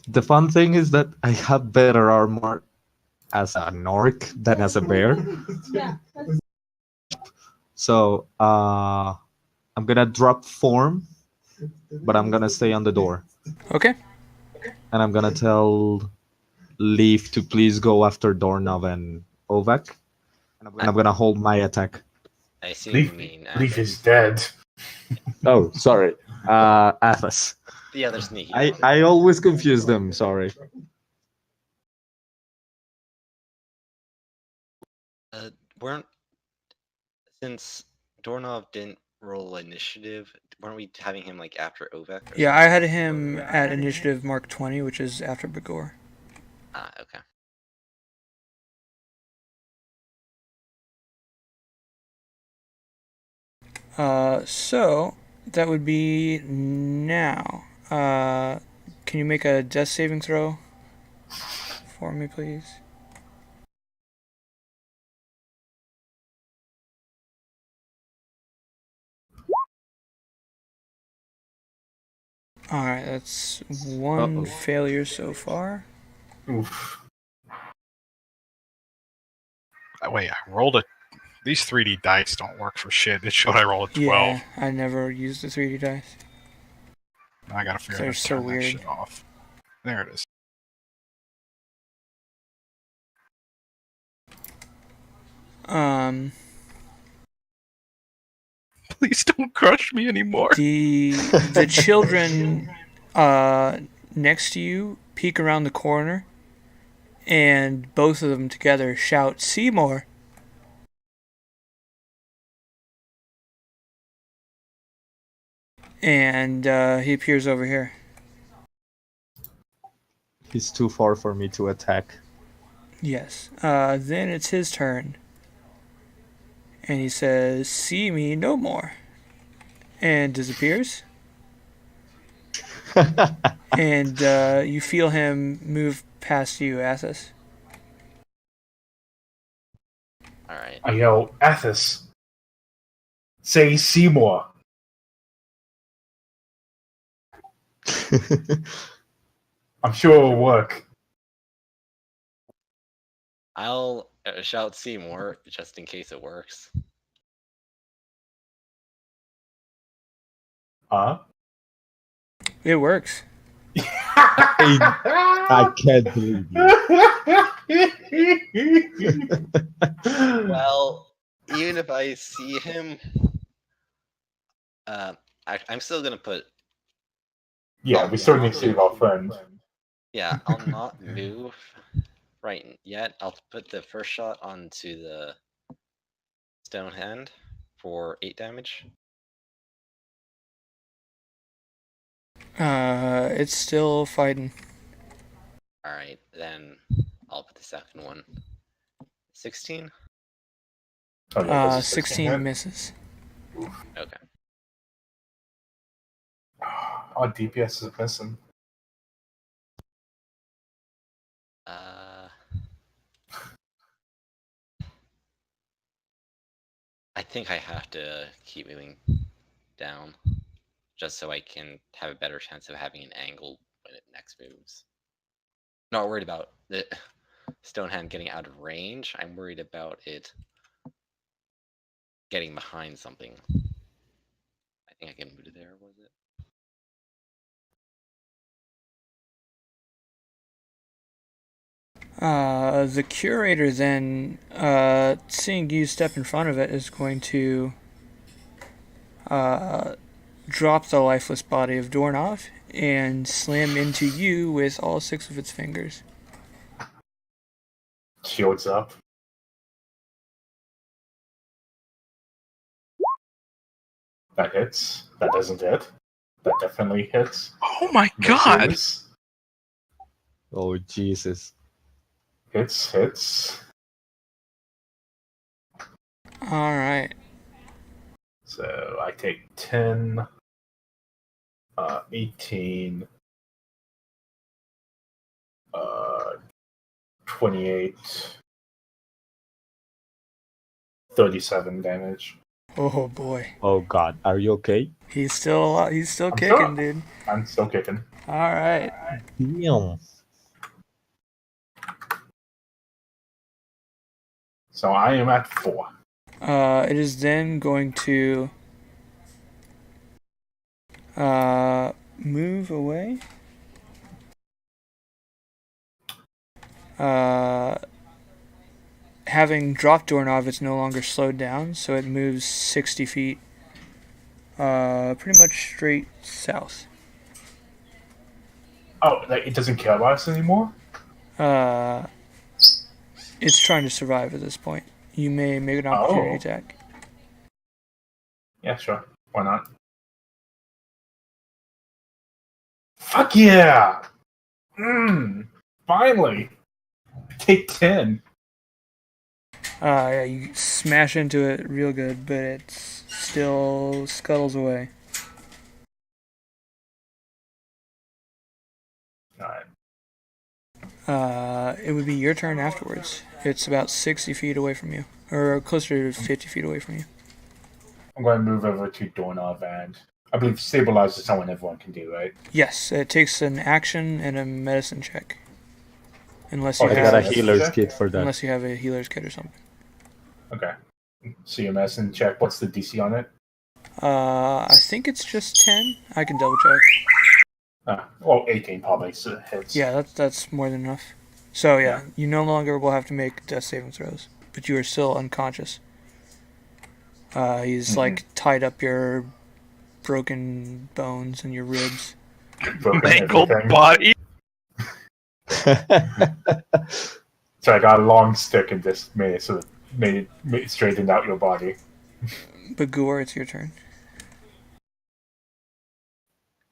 The fun thing is that I have better armor as an orc than as a bear. So I'm gonna drop form, but I'm gonna stay on the door.
Okay.
And I'm gonna tell Leaf to please go after Dornov and Ovak. And I'm gonna hold my attack.
I assume you mean
Leaf
Athos.
is dead.
Oh, sorry. Athos.
The other sneaky
I
one.
always confuse them, sorry.
Weren't since Dornov didn't roll initiative, weren't we having him like after Ovek?
Yeah, I had him at initiative mark 20, which is after Bagor.
Ah, okay.
So that would be now. Can you make a death saving throw for me, please? Alright, that's one failure so far.
Oof.
Wait, I rolled a. These 3D dice don't work for shit. It showed I rolled a 12.
Yeah, I never used the 3D dice.
I gotta figure out
They're
how to
so
turn that
weird.
shit off. There it is. Please don't crush me anymore.
The children next to you peek around the corner, and both of them together shout, "Seymour!" And he appears over here.
He's too far for me to attack.
Yes. Then it's his turn. And he says, "See me no more." And disappears. And you feel him move past you, Athos.
Alright.
I yell, Athos, say Seymour. I'm sure it'll work.
I'll shout Seymour just in case it works.
Huh?
It works.
I can't believe you.
Well, even if I see him, I'm still gonna put.
Yeah, we still need to save our friend.
Yeah, I'll not move right yet. I'll put the first shot onto the stone hand for 8 damage.
It's still fighting.
Alright, then I'll put the second one. 16?
Oh, yeah, this is
16 misses.
Okay.
Our DPS is missing.
I think I have to keep moving down just so I can have a better chance of having an angle when it next moves. Not worried about the stone hand getting out of range. I'm worried about it getting behind something. I think I can move it there, was it?
The curator then, seeing you step in front of it, is going to drop the lifeless body of Dornov and slam into you with all 6 of its fingers.
Shields up. That hits. That doesn't hit. That definitely hits.
Oh my god!
Misses.
Oh, Jesus.
Hits.
Alright.
So I take 10, 18, 28, 37 damage.
Oh boy,
Oh God, are you okay?
he's still
I'm
kicking,
sure.
dude.
I'm still kicking.
All right.
Damn.
So I am at 4.
It is then going to move away. Having dropped Doorknob, it's no longer slowed down, so it moves 60 feet, pretty much straight south.
Oh, like, it doesn't care about us anymore?
It's trying to survive at this point. You may make an opportunity
Oh.
attack.
Yeah, sure. Why not? Fuck yeah! Finally! Take 10.
Yeah, you smash into it real good, but it still scuttles away.
Alright.
It would be your turn afterwards. It's about 60 feet away from you, or closer to 50 feet away from you.
I'm going to move over to Doorknob, and I believe stabilize is something everyone can do, right?
Yes, it takes an action and a medicine check. Unless you
Okay,
I got a
have,
healer's kit for that.
unless you have a healer's kit or something.
Okay. So your medicine check. What's the DC on it?
I think it's just 10. I can double check.
Well, 18 probably hits.
Yeah, that's more than enough. So yeah,
Yeah.
you no longer will have to make death saving throws, but you are still unconscious. He's like tied up your broken bones and your ribs.
Broken
Mangled
everything.
body.
So I got a long stick and just made it straightened out your body.
But Gore, it's your turn.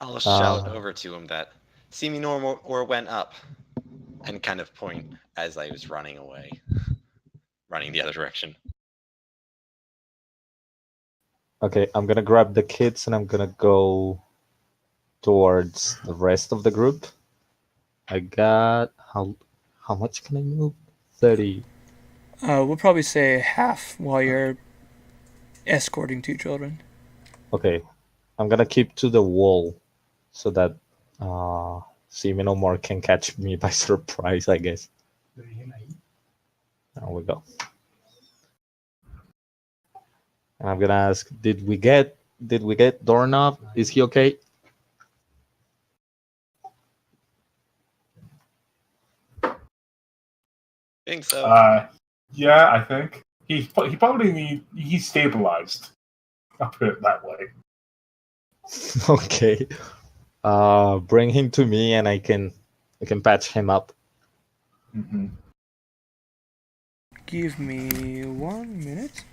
I'll shout over to him that see me normal or went up, and kind of point as I was running away, running the other direction.
Okay, I'm gonna grab the kids and I'm gonna go towards the rest of the group. I got how much can I move? 30.
We'll probably say half while you're escorting 2 children.
Okay, I'm gonna keep to the wall so that See Me No More can catch me by surprise, I guess. There we go. And I'm gonna ask, did we get Doorknob? Is he okay?
I think so.
Yeah, I think he probably he's stabilized. I'll put it that way.
Okay. Bring him to me and I can patch him up.
Mm-hmm.
Give me 1 minute.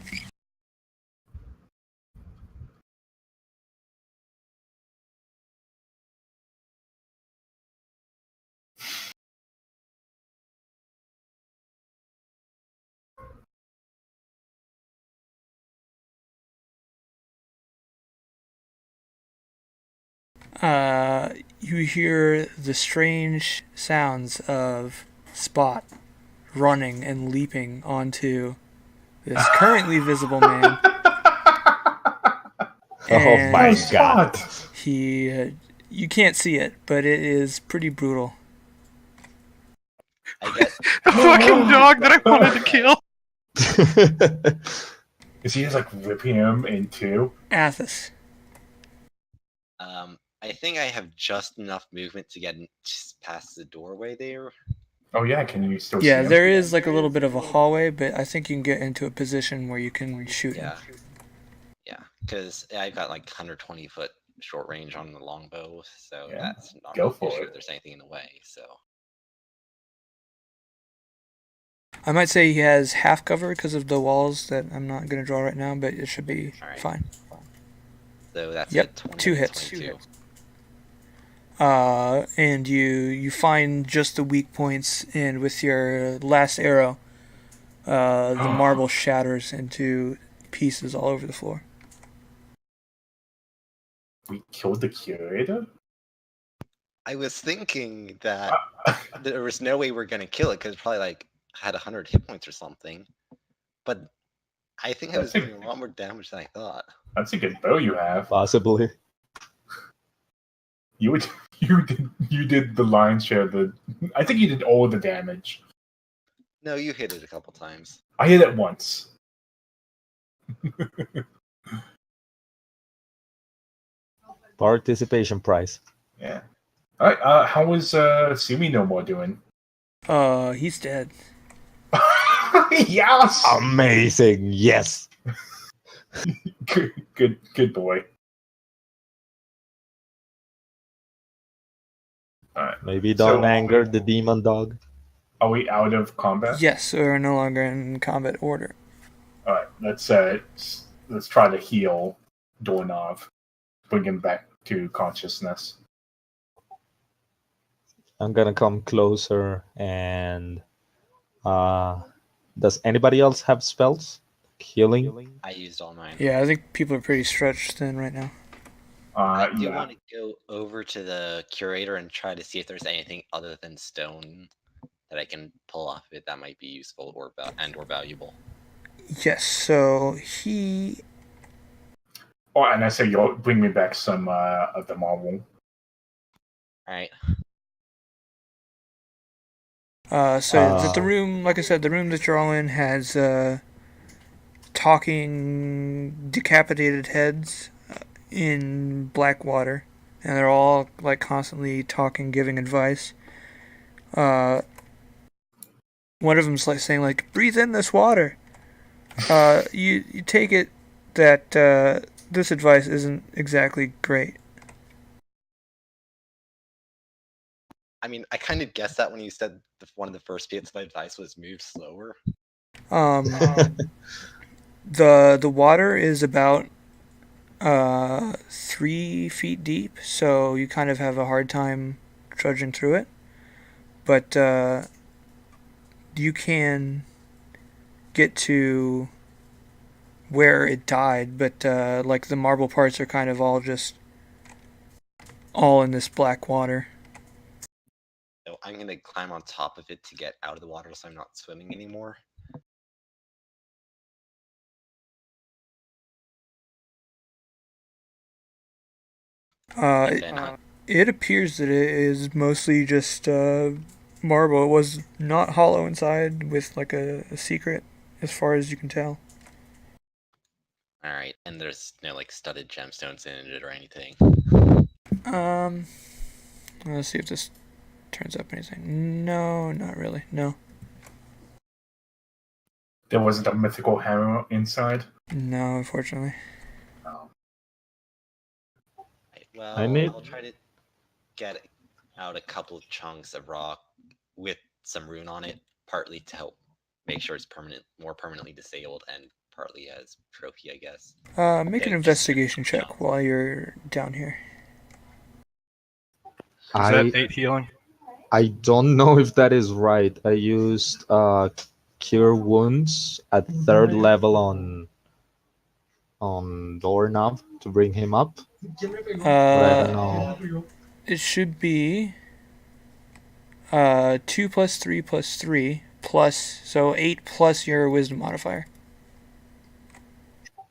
You hear the strange sounds of Spot running and leaping onto this currently visible man.
Oh my
And
god.
he, you can't see it, but it is pretty brutal.
I guess
The fucking dog that I wanted to kill.
Is he just like ripping him in two?
Athos.
I think I have just enough movement to get just past the doorway there.
Oh yeah, can you still see
Yeah,
him?
there is like a little bit of a hallway, but I think you can get into a position where you can shoot him.
Yeah, because I've got like 120-foot short range on the longbow, so
Yeah,
that's not
go
an
for
issue
it.
if there's anything in the way. So
I might say he has half cover because of the walls that I'm not going to draw right now, but it should be
Alright.
fine.
So that's
Yep,
it. 20,
2 hits.
22.
And you find just the weak points, and with your last arrow, the marble shatters into pieces all over the floor.
We killed the curator?
I was thinking that there was no way we're gonna kill it because it probably like had 100 hit points or something. But I think I was doing a lot more damage than I thought.
That's a good bow you have.
Possibly.
You did the lion's share of the. I think you did all the damage.
No, you hit it a couple times.
I hit it once.
Participation prize.
Yeah. All right. How was Sumi no more doing?
He's dead.
Yes.
Amazing. Yes.
Good boy. All right.
Maybe
So,
don't anger the demon dog.
Are we out of combat?
Yes, we're no longer in combat order.
All right. Let's try to heal Doorknob, bring him back to consciousness.
I'm gonna come closer and does anybody else have spells? Healing?
I used all mine.
Yeah, I think people are pretty stretched thin right now.
I do
Yeah.
want to go over to the curator and try to see if there's anything other than stone that I can pull off it that might be useful or valuable.
Yes, so he...
Oh, and I say you'll bring me back some of the marble.
Alright.
The room, like I said, the room that you're all in has talking decapitated heads in black water, and they're all like constantly talking, giving advice. One of them's like saying like, "Breathe in this water." You take it that this advice isn't exactly great.
I mean, I kind of guessed that when you said one of the first bits of advice was move slower.
The water is about 3 feet deep, so you kind of have a hard time trudging through it. But you can get to where it died, but like the marble parts are kind of all in this black water.
So I'm gonna climb on top of it to get out of the water so I'm not swimming anymore.
It appears that it is mostly just marble. It was not hollow inside with like a secret, as far as you can tell.
Alright, and there's no like studded gemstones in it or anything.
Let's see if this turns up anything. No, not really. No.
There wasn't a mythical hammer inside.
No, unfortunately.
Right, well, I'll try to get out a couple of chunks of rock with some rune on it, partly to help make sure it's more permanently disabled, and partly as trophy, I guess.
Make an investigation check while you're down here.
Is that 8 healing?
I don't know if that is right. I used Cure Wounds at 3rd level on Doorknob to bring him up. But I don't know.
It should be 2 plus 3 plus 3 plus, so 8 plus your wisdom modifier.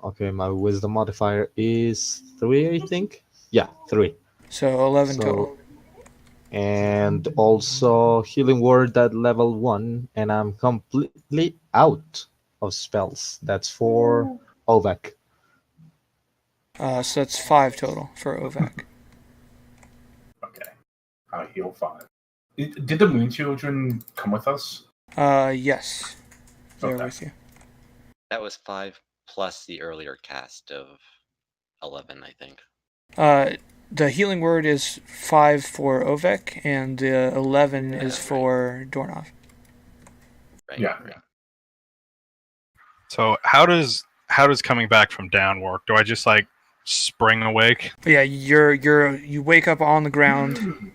Okay, my wisdom modifier is 3, I think. Yeah, 3.
So 11 total.
And also healing word at level 1, and I'm completely out of spells. That's for Ovak.
So that's 5 total for Ovak.
Okay. I'll heal 5. Did the Moon Children come with us?
Yes. They're with you.
That was 5 plus the earlier cast of 11, I think.
The healing word is 5 for Ovek, and the 11 is for Dornov.
Right.
Yeah.
Right.
So how does coming back from down work? Do I just like spring awake?
But yeah, you wake up on the ground,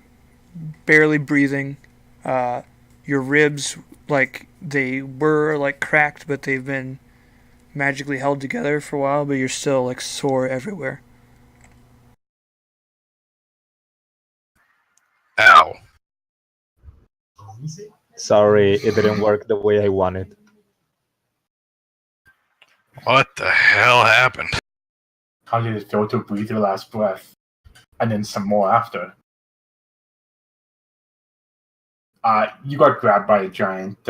barely breathing. Your ribs, like they were like cracked, but they've been magically held together for a while. But you're still like sore everywhere.
Ow.
Sorry, it didn't work the way I wanted.
What the hell happened?
How did it feel to breathe your last breath? And then some more after. You got grabbed by a giant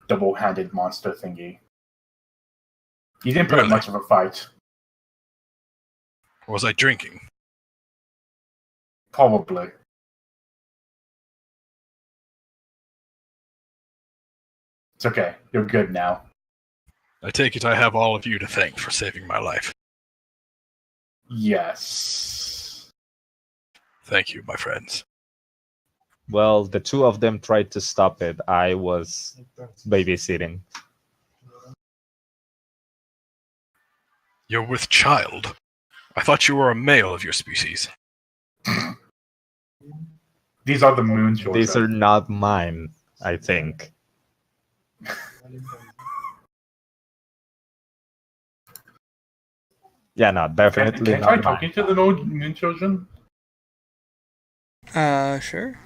double-handed monster thingy. You didn't put up
Really?
much of a fight.
Was I drinking?
Probably. It's okay. You're good now.
I take it I have all of you to thank for saving my life.
Yes.
Thank you, my friends.
Well, the two of them tried to stop it. I was babysitting.
You're with child. I thought you were a male of your species.
These are the moon children.
These are not mine, I think. Yeah, no, definitely
Can I try
not
talking
mine.
to the moon children?
Sure.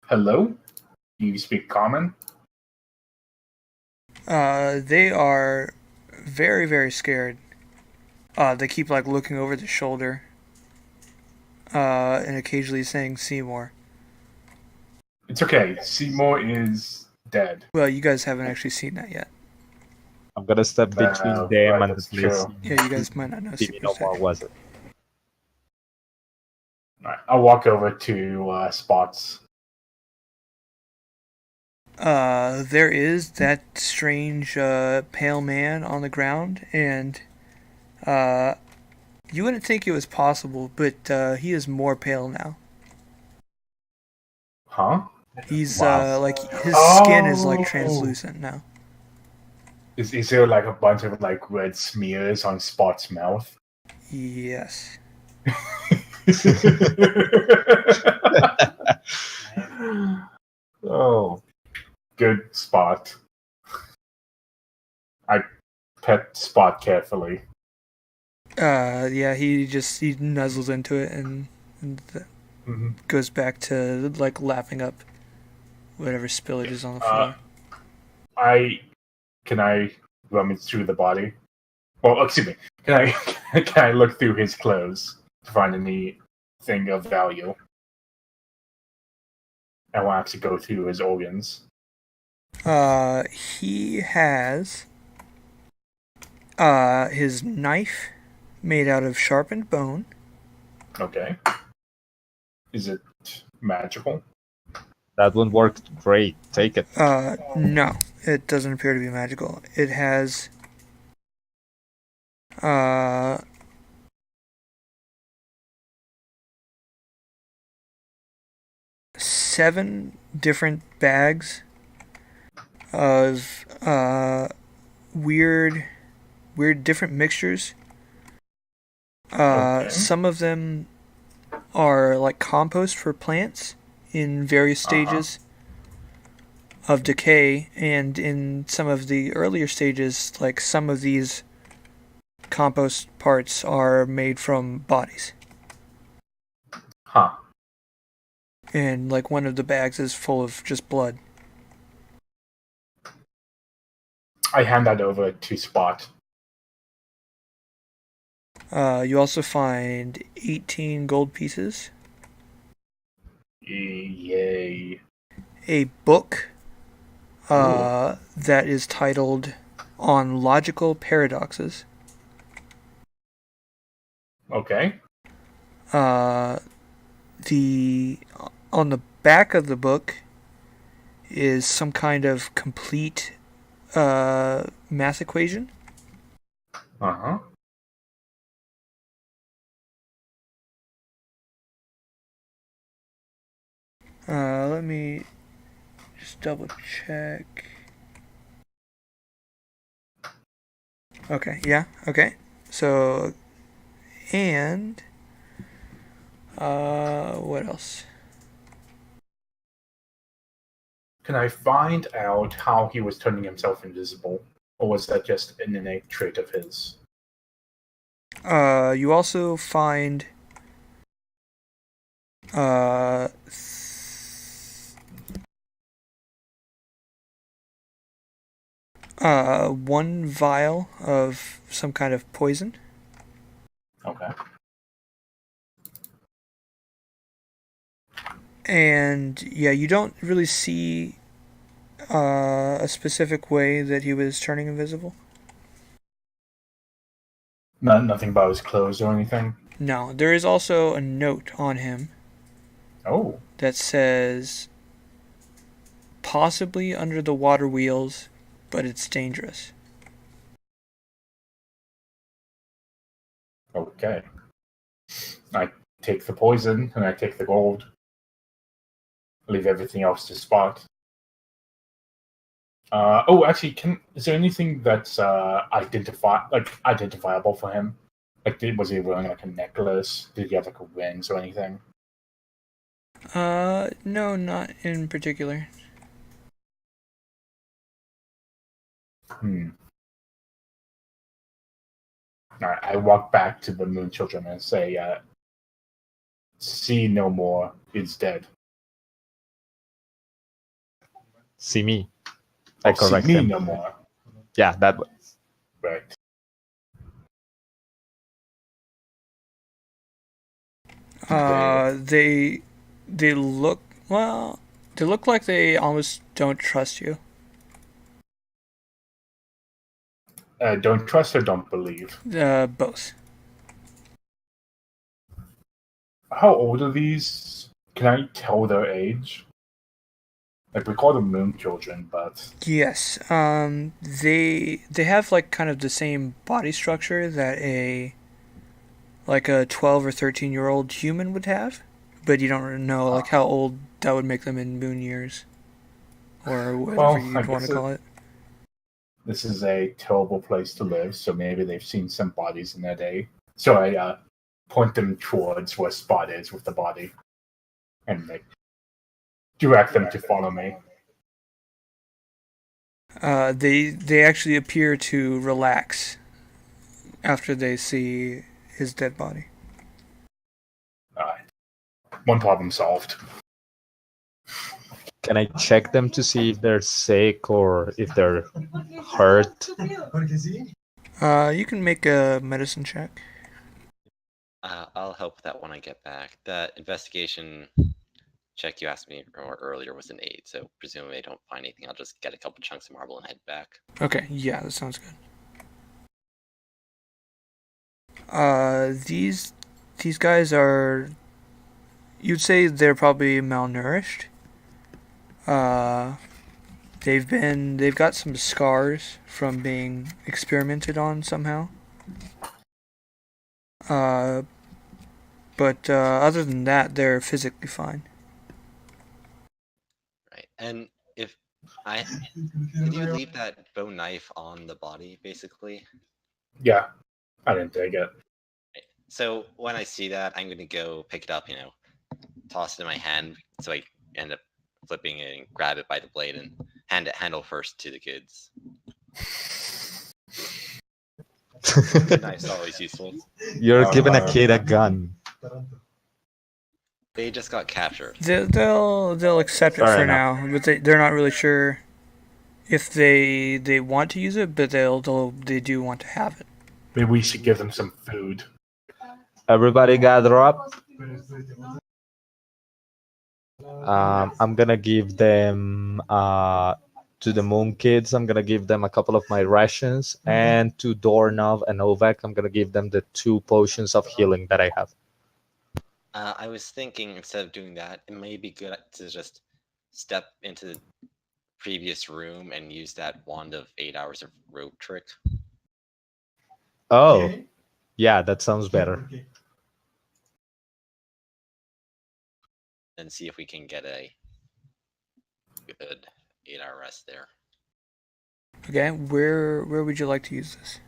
Hello? Do you speak common?
They are very, very scared. They keep like looking over the shoulder. And occasionally saying Seymour.
It's okay. Seymour is dead.
Well, you guys haven't actually seen that yet.
I'm gonna step between them
right,
and
that's
the place.
true.
Yeah, you guys might not know
See me no
Seymour's
more,
dead.
was it?
Alright, I'll walk over to Spots.
There is that strange, pale man on the ground, and, you wouldn't think it was possible, but, he is more pale now.
Huh?
He's,
Wow.
like, his skin is, like, translucent now.
Is there like a bunch of like red smears on Spot's mouth?
Yes.
Oh, good Spot. I pet Spot carefully.
Yeah, he nuzzles into it and
Mm-hmm.
goes back to, like, lapping up whatever spillage is on the floor.
Can I rummage through the body? Well, excuse me. Can I look through his clothes to find anything of value? I want to actually go through his organs.
He has his knife made out of sharpened bone.
Okay. Is it magical?
That one worked great. Take it.
No, it doesn't appear to be magical. It has seven different bags of weird different mixtures.
Okay.
Some of them are like compost for plants in various stages of decay, and in some of the earlier stages, like some of these compost parts are made from bodies.
Huh.
And like one of the bags is full of just blood.
I hand that over to Spot.
You also find 18 gold pieces,
Yay.
a book that is titled On Logical Paradoxes.
Okay.
On the back of the book is some kind of complete math equation.
Uh-huh.
Let me just double check. Okay, yeah, okay. So, and, what else?
Can I find out how he was turning himself invisible? Or was that just an innate trait of his?
You also find, One vial of some kind of poison.
Okay.
And yeah, you don't really see a specific way that he was turning invisible.
Nothing about his clothes or anything.
No, there is also a note on him
Oh.
that says possibly under the water wheels, but it's dangerous.
Okay. I take the poison and I take the gold. Leave everything else to Spot. Actually, is there anything that's identifiable for him? Like, was he wearing like a necklace? Did he have like a rings or anything?
No, not in particular.
Alright, I walk back to the Moon Children and say, see no more, it's dead.
See me. I
See
correct
me
him.
no more.
Yeah, that way.
Right.
They look they look like they almost don't trust you.
Don't trust or don't believe.
Both.
How old are these? Can I tell their age? Like, we call them Moon Children, but
Yes. They have like kind of the same body structure that a 12 or 13-year-old human would have, but you don't know like how old that would make them in moon years, or whatever you'd want to call it.
This is a terrible place to live, so maybe they've seen some bodies in their day. So I point them towards where Spot is with the body, and direct them to follow me.
They actually appear to relax after they see his dead body.
One problem solved.
Can I check them to see if they're sick or if they're hurt?
You can make a medicine check.
I'll help with that when I get back. That investigation check you asked me earlier was an 8, so presumably I don't find anything. I'll just get a couple chunks of marble and head back.
Okay, yeah, that sounds good. These guys are, you'd say they're probably malnourished. They've got some scars from being experimented on somehow. But other than that, they're physically fine.
Right, and did you leave that bow knife on the body, basically?
Yeah, I didn't take it.
Right. So when I see that, I'm going to go pick it up, toss it in my hand, so I end up flipping it and grab it by the blade and hand it handle first to the kids. Good knife's always useful.
You're giving a kid a gun.
They just got captured.
They'll accept it
Fair
for
enough.
now, but they're not really sure if they want to use it, but they do want to have it.
Maybe we should give them some food.
Everybody gather up. I'm gonna give them to the Moon Kids. I'm gonna give them a couple of my rations, and to Dornov and Ovek, I'm gonna give them the 2 potions of healing that I have.
I was thinking instead of doing that, it may be good to just step into the previous room and use that wand of 8 hours of rope trick.
Oh, yeah, that sounds better.
And see if we can get a good 8-hour rest there.
Okay, where would you like to use this?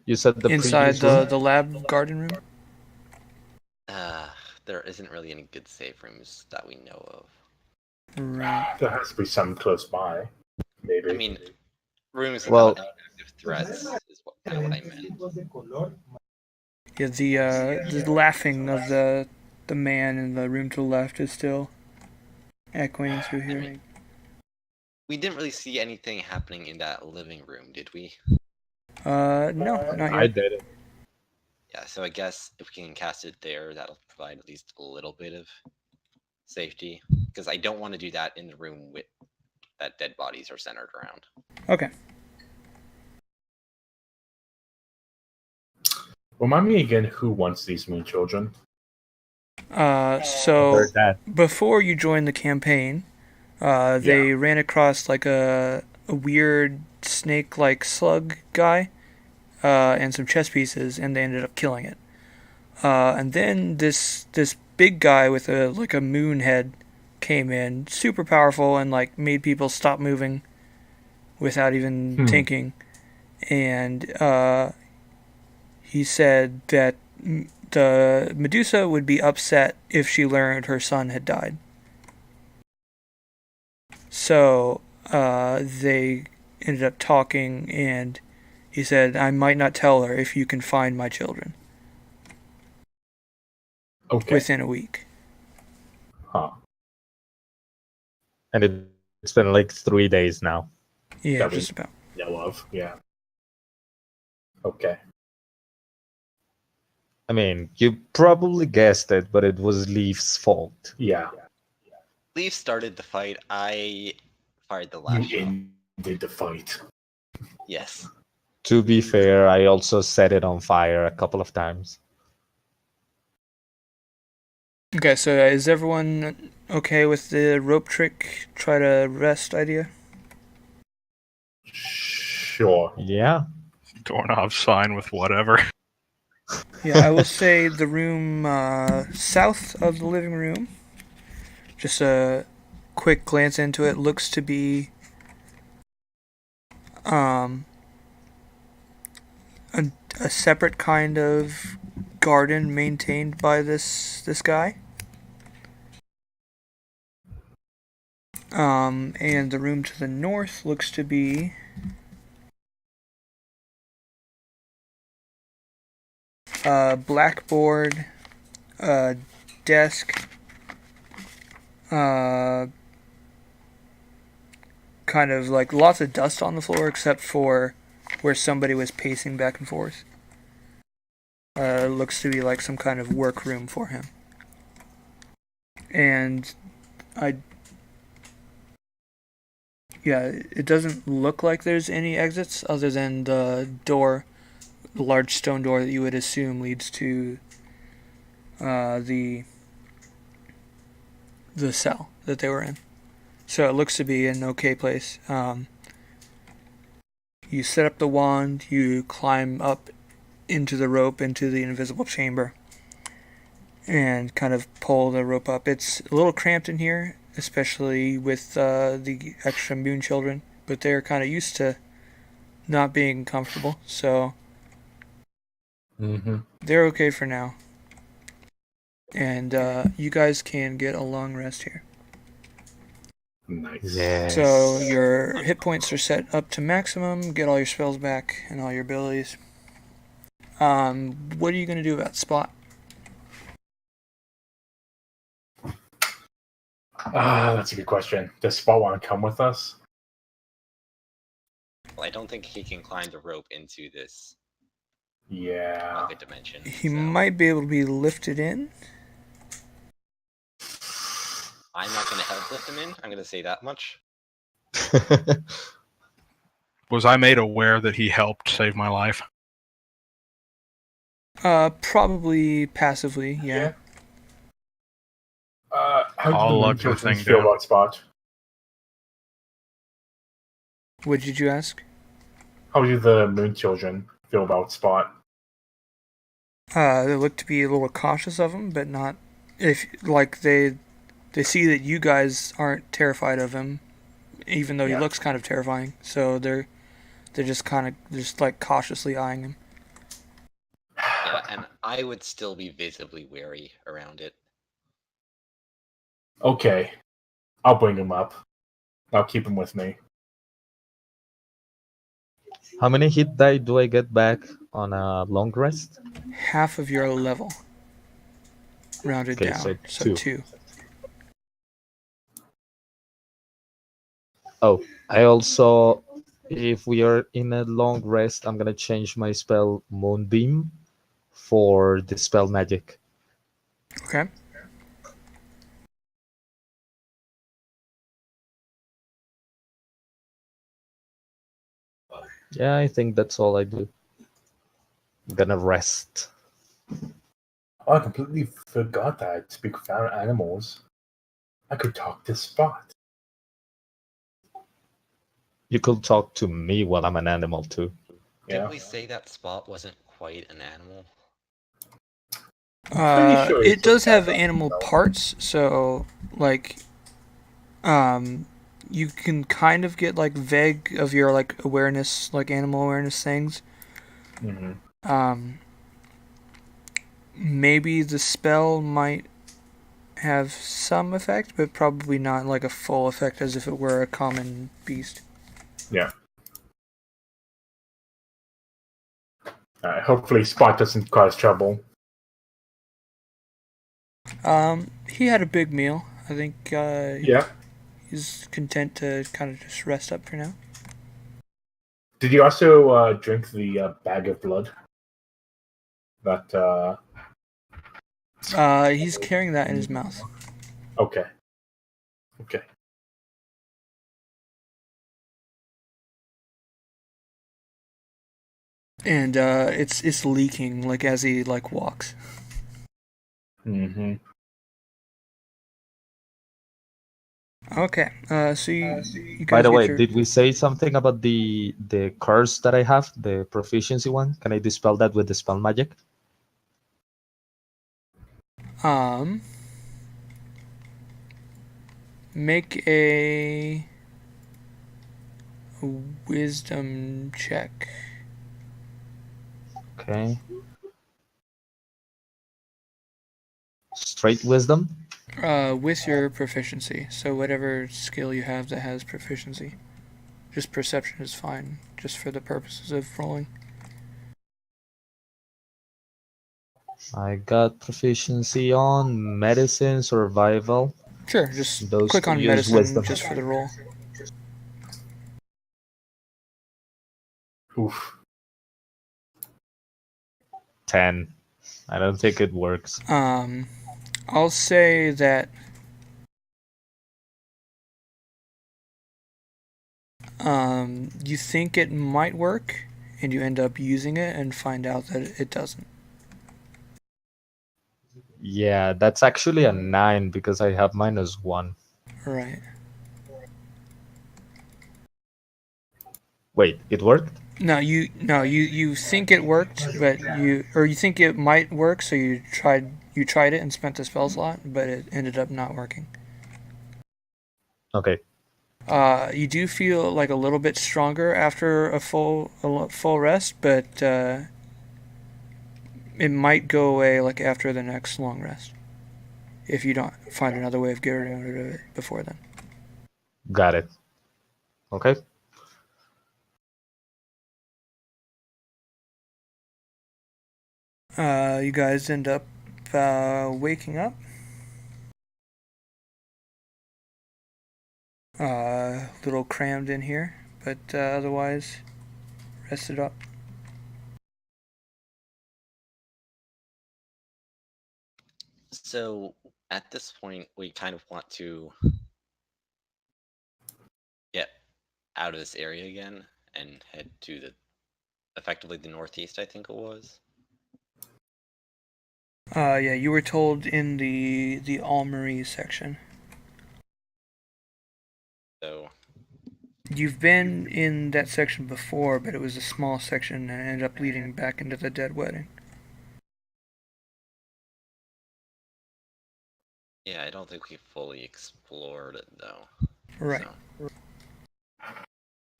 You said the
Inside
previous room?
the lab garden room?
There isn't really any good safe rooms that we know of.
Right.
There has to be some close by. Maybe.
I mean, rooms
Well-
without active threats is kind of what I meant.
Yeah, the laughing of the man in the room to the left is still echoing through
I
here.
mean, we didn't really see anything happening in that living room, did we?
No, not
I
yet.
did it.
Yeah, so I guess if we can cast it there, that'll provide at least a little bit of safety. Because I don't want to do that in the room with that dead bodies are centered around.
Okay.
Remind me again who wants these moon children.
So
Heard that.
before you joined the campaign, they ran across like a weird snake-like slug guy, and some chess pieces, and they ended up killing it. And then this big guy with a moon head came in, super powerful, and like made people stop moving without even thinking. And he said that the Medusa would be upset if she learned her son had died. So they ended up talking, and he said, I might not tell her if you can find my children within a week.
Huh.
And it's been like 3 days now.
Yeah,
That
just
we
about.
know of. Yeah. Okay.
I mean, you probably guessed it, but it was Leaf's fault.
Yeah.
Leaf started the fight. I fired the last shot.
You ended the fight.
Yes.
To be fair, I also set it on fire a couple of times.
Okay, so is everyone okay with the rope trick, try to rest idea?
Sure.
Yeah.
Doorknob sign with whatever.
Yeah, I will say the room south of the living room, just a quick glance into it, looks to be a separate kind of garden maintained by this guy. And the room to the north looks to be a blackboard, a desk, kind of like lots of dust on the floor except for where somebody was pacing back and forth. Looks to be like some kind of workroom for him. And it doesn't look like there's any exits other than the door, the large stone door that you would assume leads to the cell that they were in. So it looks to be an okay place. You set up the wand, you climb up into the rope, into the invisible chamber, and kind of pull the rope up. It's a little cramped in here, especially with the extra moon children, but they're kind of used to not being comfortable, so they're okay for now. And you guys can get a long rest here.
Nice.
Yes.
So your hit points are set up to maximum, get all your spells back and all your abilities. What are you going to do about Spot?
That's a good question. Does Spot want to come with us?
Well, I don't think he can climb the rope into this
Yeah.
pocket dimension.
He
so
might be able to be lifted in.
I'm not going to help lift him in. I'm going to say that much.
Was I made aware that he helped save my life?
Probably passively, yeah.
How do
I'll
the moon
lug the
children
thing
feel
down.
about Spot?
What did you ask?
How do the moon children feel about Spot?
They look to be a little cautious of him, but not if like they see that you guys aren't terrified of him, even though he looks kind of terrifying. So they're just kind of like cautiously eyeing him.
Yeah, and I would still be visibly wary around it.
Okay. I'll bring him up. I'll keep him with me.
How many hit die do I get back on a long rest?
Half of your level, rounded
Okay,
down,
so
so
two.
2.
Oh, I also, if we are in a long rest, I'm gonna change my spell Moonbeam for the spell magic.
Okay.
Yeah, I think that's all I do. I'm gonna rest.
Oh, I completely forgot that I speak with our animals. I could talk to Spot.
You could talk to me while I'm an animal too.
Did
Yeah.
we say that Spot wasn't quite an animal?
Pretty sure
It
it's some
does have
kind of
animal
animal.
parts, so like, you can kind of get like vague of your like awareness, like animal awareness things.
Mhm.
Maybe the spell might have some effect, but probably not like a full effect as if it were a common beast.
Yeah. Hopefully, Spot doesn't cause trouble.
He had a big meal. I think
Yeah.
he's content to kind of just rest up for now.
Did you also drink the bag of blood? That.
He's carrying that in his mouth.
Okay. Okay.
And it's leaking like as he like walks.
Mm-hmm.
Okay. So you guys
By the
get
way,
your
did we say something about the curse that I have, the proficiency one? Can I dispel that with the spell magic?
make a wisdom check.
Okay. Straight wisdom.
With your proficiency. So whatever skill you have that has proficiency. Just perception is fine, just for the purposes of rolling.
I got proficiency on medicine, survival.
Sure, just
Those
click
two
on
use
medicine
wisdom.
just for the roll.
Oof.
10. I don't think it works.
I'll say that you think it might work, and you end up using it and find out that it doesn't.
Yeah, that's actually a 9 because I have -1.
Right.
Wait, it worked?
No, you think it worked, but you think it might work, so you tried it and spent the spell slot, but it ended up not working.
Okay.
You do feel like a little bit stronger after a full rest, but it might go away like after the next long rest, if you don't find another way of getting rid of it before then.
Got it. Okay.
You guys end up waking up. Little crammed in here, but otherwise rested up.
So at this point, we kind of want to get out of this area again and head to the effectively the northeast, I think it was.
Yeah, you were told in the Almery section.
So
You've been in that section before, but it was a small section and ended up leading back into the Dead Wedding.
yeah, I don't think we fully explored it though.
Right.
So,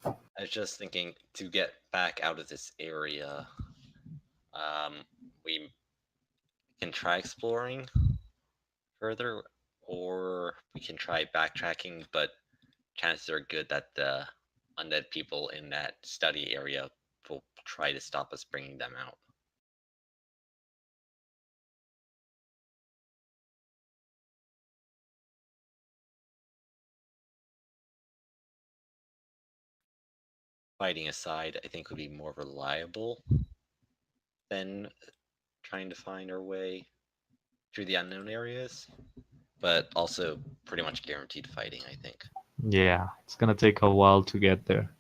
I was just thinking to get back out of this area, we can try exploring further, or we can try backtracking, but chances are good that the undead people in that study area will try to stop us bringing them out. fighting aside, I think would be more reliable than trying to find our way through the unknown areas, but also pretty much guaranteed fighting, I think.
Yeah, it's gonna take a while to get there.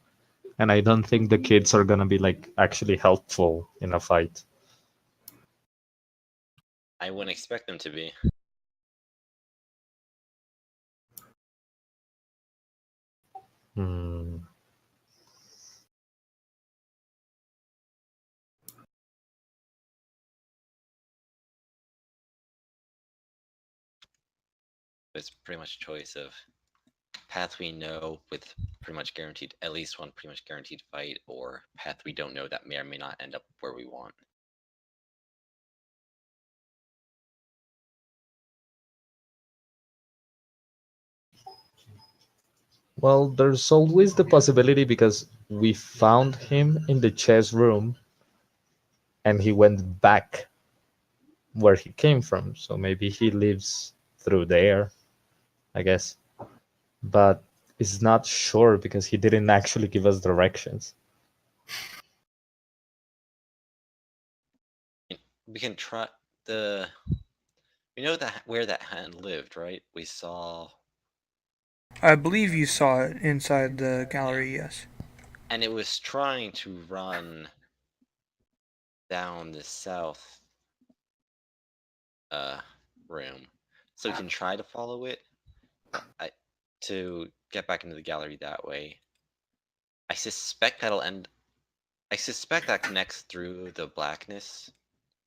And I don't think the kids are gonna be like actually helpful in a fight.
I wouldn't expect them to be.
Hmm.
It's pretty much a choice of path we know with pretty much guaranteed, at least one pretty much guaranteed fight, or path we don't know that may or may not end up where we want.
Well, there's always the possibility because we found him in the chess room and he went back where he came from. So maybe he lives through there, I guess. But it's not sure because he didn't actually give us directions.
We can try the. We know that where that hand lived, right? We saw,
I believe you saw it inside the gallery, yes.
and it was trying to run down the south room, so we can try to follow it. To get back into the gallery that way. I suspect that connects through the blackness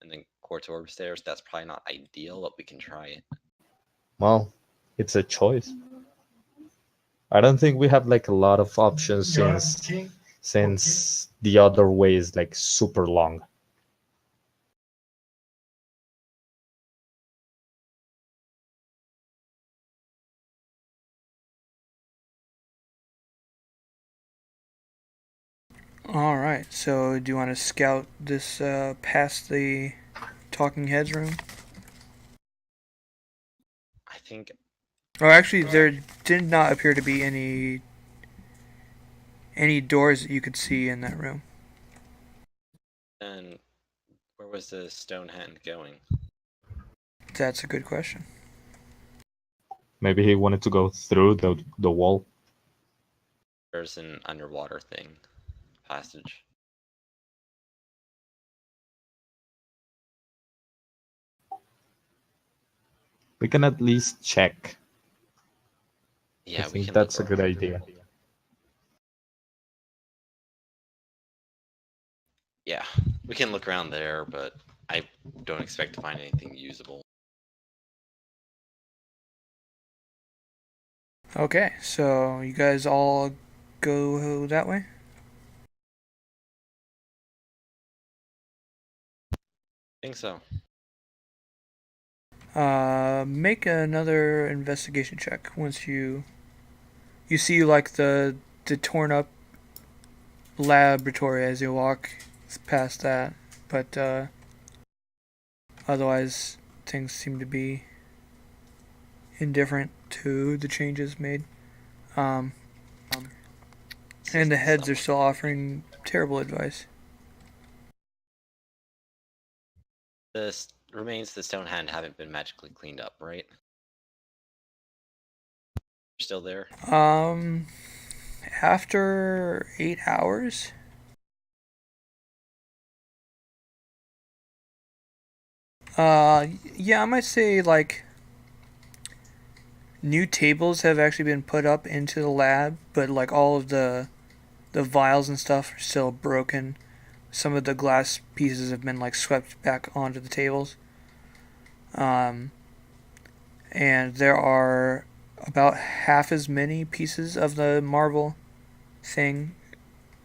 and then quartz orb stairs. That's probably not ideal, but we can try it.
Well, it's a choice. I don't think we have like a lot of options since the other way is like super long.
All right. So, do you want to scout this past the talking heads room?
I think.
Oh, actually, there did not appear to be any doors that you could see in that room.
And where was the stone hand going?
That's a good question.
Maybe he wanted to go through the wall.
There's an underwater thing, passage.
We can at least check.
Yeah,
I
we
think
can.
that's a good idea.
Yeah, we can look around there, but I don't expect to find anything usable.
Okay, so you guys all go that way?
I think so.
Make another investigation check once you see like the torn up laboratory as you walk past that, but otherwise things seem to be indifferent to the changes made. And the heads are still offering terrible advice.
The remains of the stone hand haven't been magically cleaned up, right? Still there?
After 8 hours? Yeah, I might say like new tables have actually been put up into the lab, but like all of the vials and stuff are still broken. Some of the glass pieces have been like swept back onto the tables. And there are about half as many pieces of the marble thing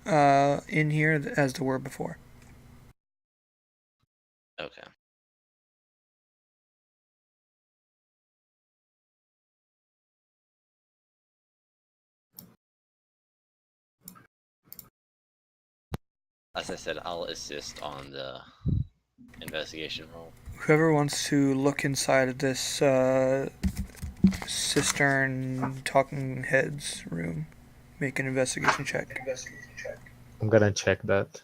in here as there were before.
Okay. As I said, I'll assist on the investigation roll.
Whoever wants to look inside of this cistern talking heads room, make an investigation check.
I'm gonna check that.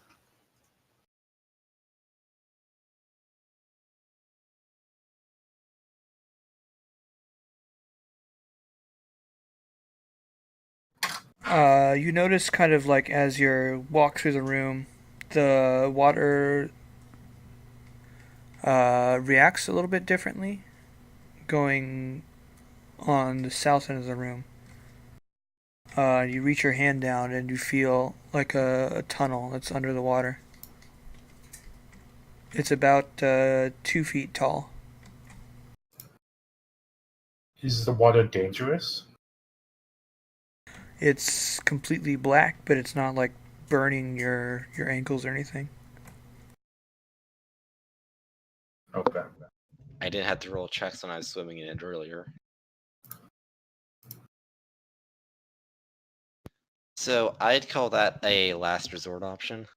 You notice kind of like as you walk through the room, the water reacts a little bit differently going on the south end of the room. You reach your hand down and you feel like a tunnel that's under the water. It's about 2 feet tall.
Is the water dangerous?
It's completely black, but it's not like burning your ankles or anything.
Okay.
I didn't have to roll checks when I was swimming in it earlier. So I'd call that a last resort option.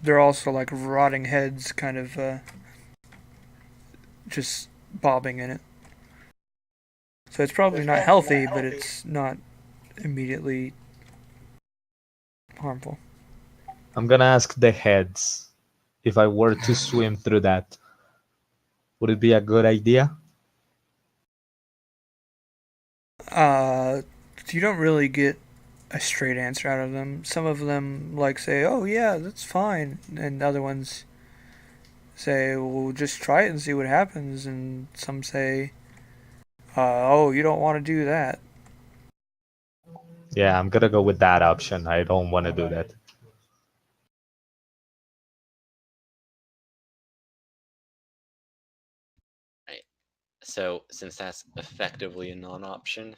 They're also like rotting heads kind of just bobbing in it. So it's probably not healthy, but it's not immediately harmful.
I'm gonna ask the heads if I were to swim through that. Would it be a good idea?
You don't really get a straight answer out of them. Some of them like say, "Oh yeah, that's fine," and other ones say, "Well, just try it and see what happens." And some say, "Oh, you don't want to do that."
Yeah, I'm gonna go with that option. I don't want to do that.
Right. So since that's effectively a non-option,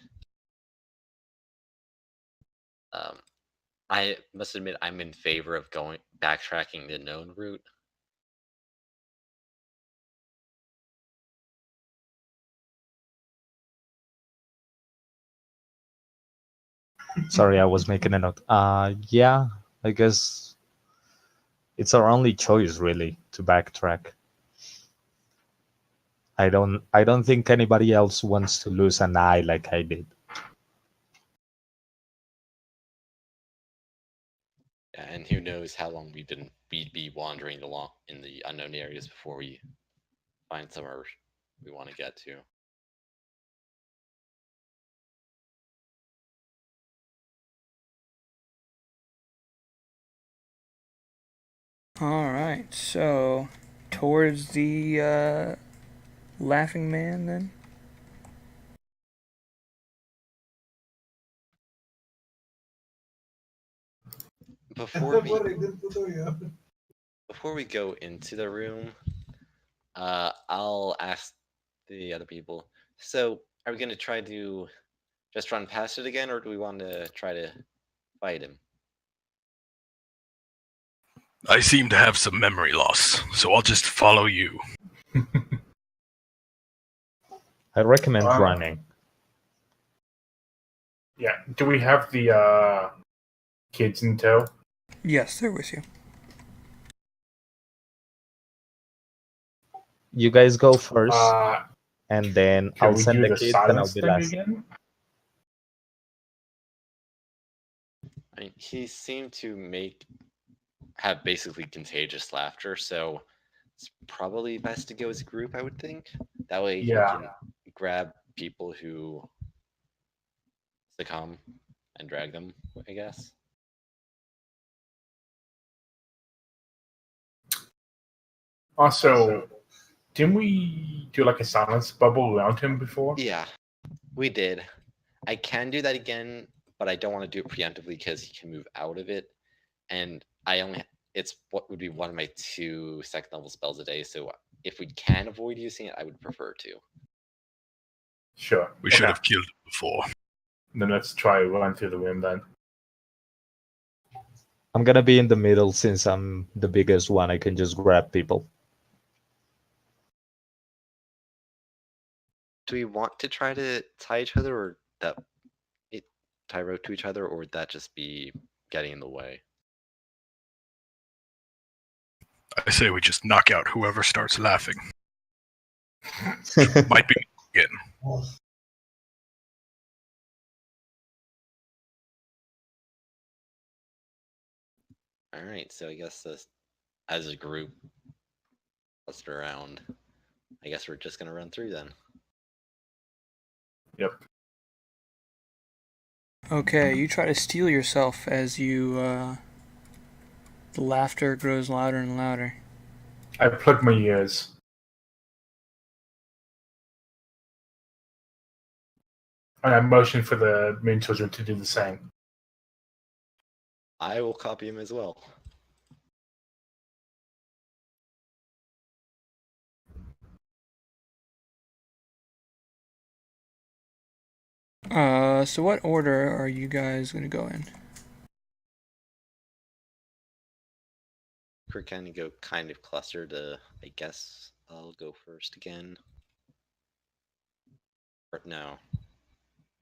I must admit I'm in favor of backtracking the known route.
Sorry, I was making a note. Yeah, I guess it's our only choice really to backtrack. I don't think anybody else wants to lose an eye like I did.
Yeah, and who knows how long we'd be wandering along in the unknown areas before we find somewhere we want to get to.
All right, so towards the laughing man then.
Before we go into the room, I'll ask the other people. So, are we going to try to just run past it again, or do we want to try to fight him?
I seem to have some memory loss, so I'll just follow you.
I recommend running.
Yeah. Do we have the kids in tow?
Yes, they're with you.
You guys go first, and then
Can
I'll
we
send
do
the
the
kids, and I'll
silence
be
thing
last.
again?
I mean, he seemed to have basically contagious laughter, so it's probably best to go as a group, I would think. That way you can grab people who succumb and drag them, I guess.
Also, didn't we do like a silence bubble around him before?
Yeah, we did. I can do that again, but I don't want to do it preemptively because he can move out of it. And it's what would be one of my 2 second level spells a day, so if we can avoid using it, I would prefer to.
Sure.
We should have killed him before.
Then let's try run through the room then.
I'm gonna be in the middle since I'm the biggest one. I can just grab people.
Do we want to try to tie each other, or tie rope to each other, or would that just be getting in the way?
I say we just knock out whoever starts laughing. Might be again.
All right, so I guess this, as a group, clustered around. I guess we're just gonna run through then.
Yep.
Okay, you try to steel yourself as you, the laughter grows louder and louder.
I plug my ears. And I motion for the moon children to do the same.
I will copy him as well.
So what order are you guys gonna go in?
We're gonna go kind of clustered. I guess I'll go first again. Or no,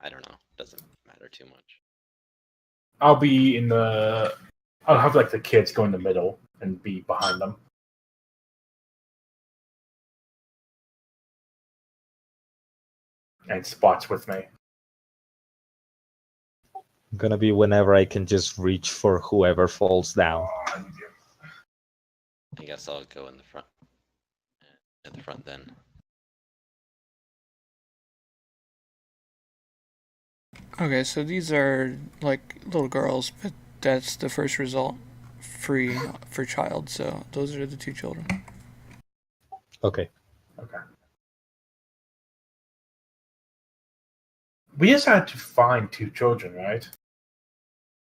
I don't know. Doesn't matter too much.
I'll be in the. I'll have like the kids go in the middle and be behind them. And Spot's with me.
Gonna be whenever I can just reach for whoever falls down.
I guess I'll go in the front. At the front then.
Okay, so these are like little girls, but that's the first result. Free for child, so those are the two children.
Okay.
Okay. We just had to find 2 children, right?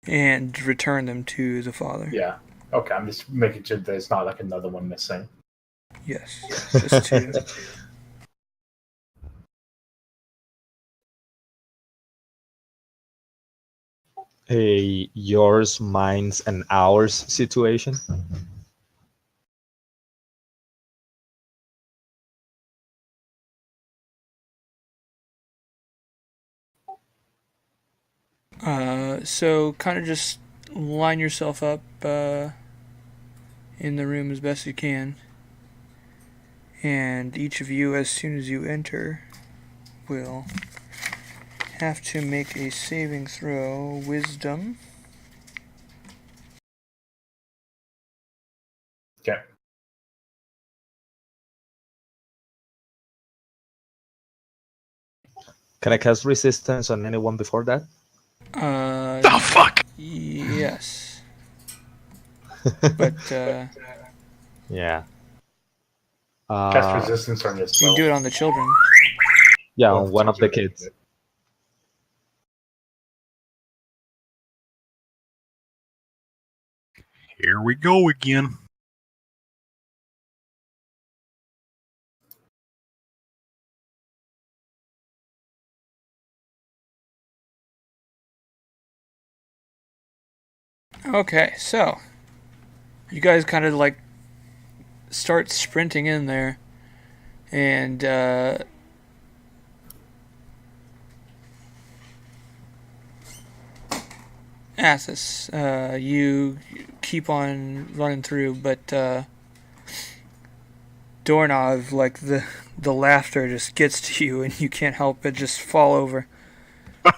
And return them to the father.
Yeah. Okay, I'm just making sure there's not like another one missing.
Yes, just two.
A yours, mine's, and ours situation.
So kind of just line yourself up in the room as best you can. And each of you, as soon as you enter, will have to make a saving throw. Wisdom.
Okay.
Can I cast resistance on anyone before that?
Oh fuck!
Yes. But
Yeah.
Cast resistance on
you
yourself.
can do it on the children.
Yeah, on one of the kids.
Here we go again.
Okay, so you guys kind of like start sprinting in there, and Athos, you keep on running through, but Doorknob, like the laughter just gets to you, and you can't help but just fall over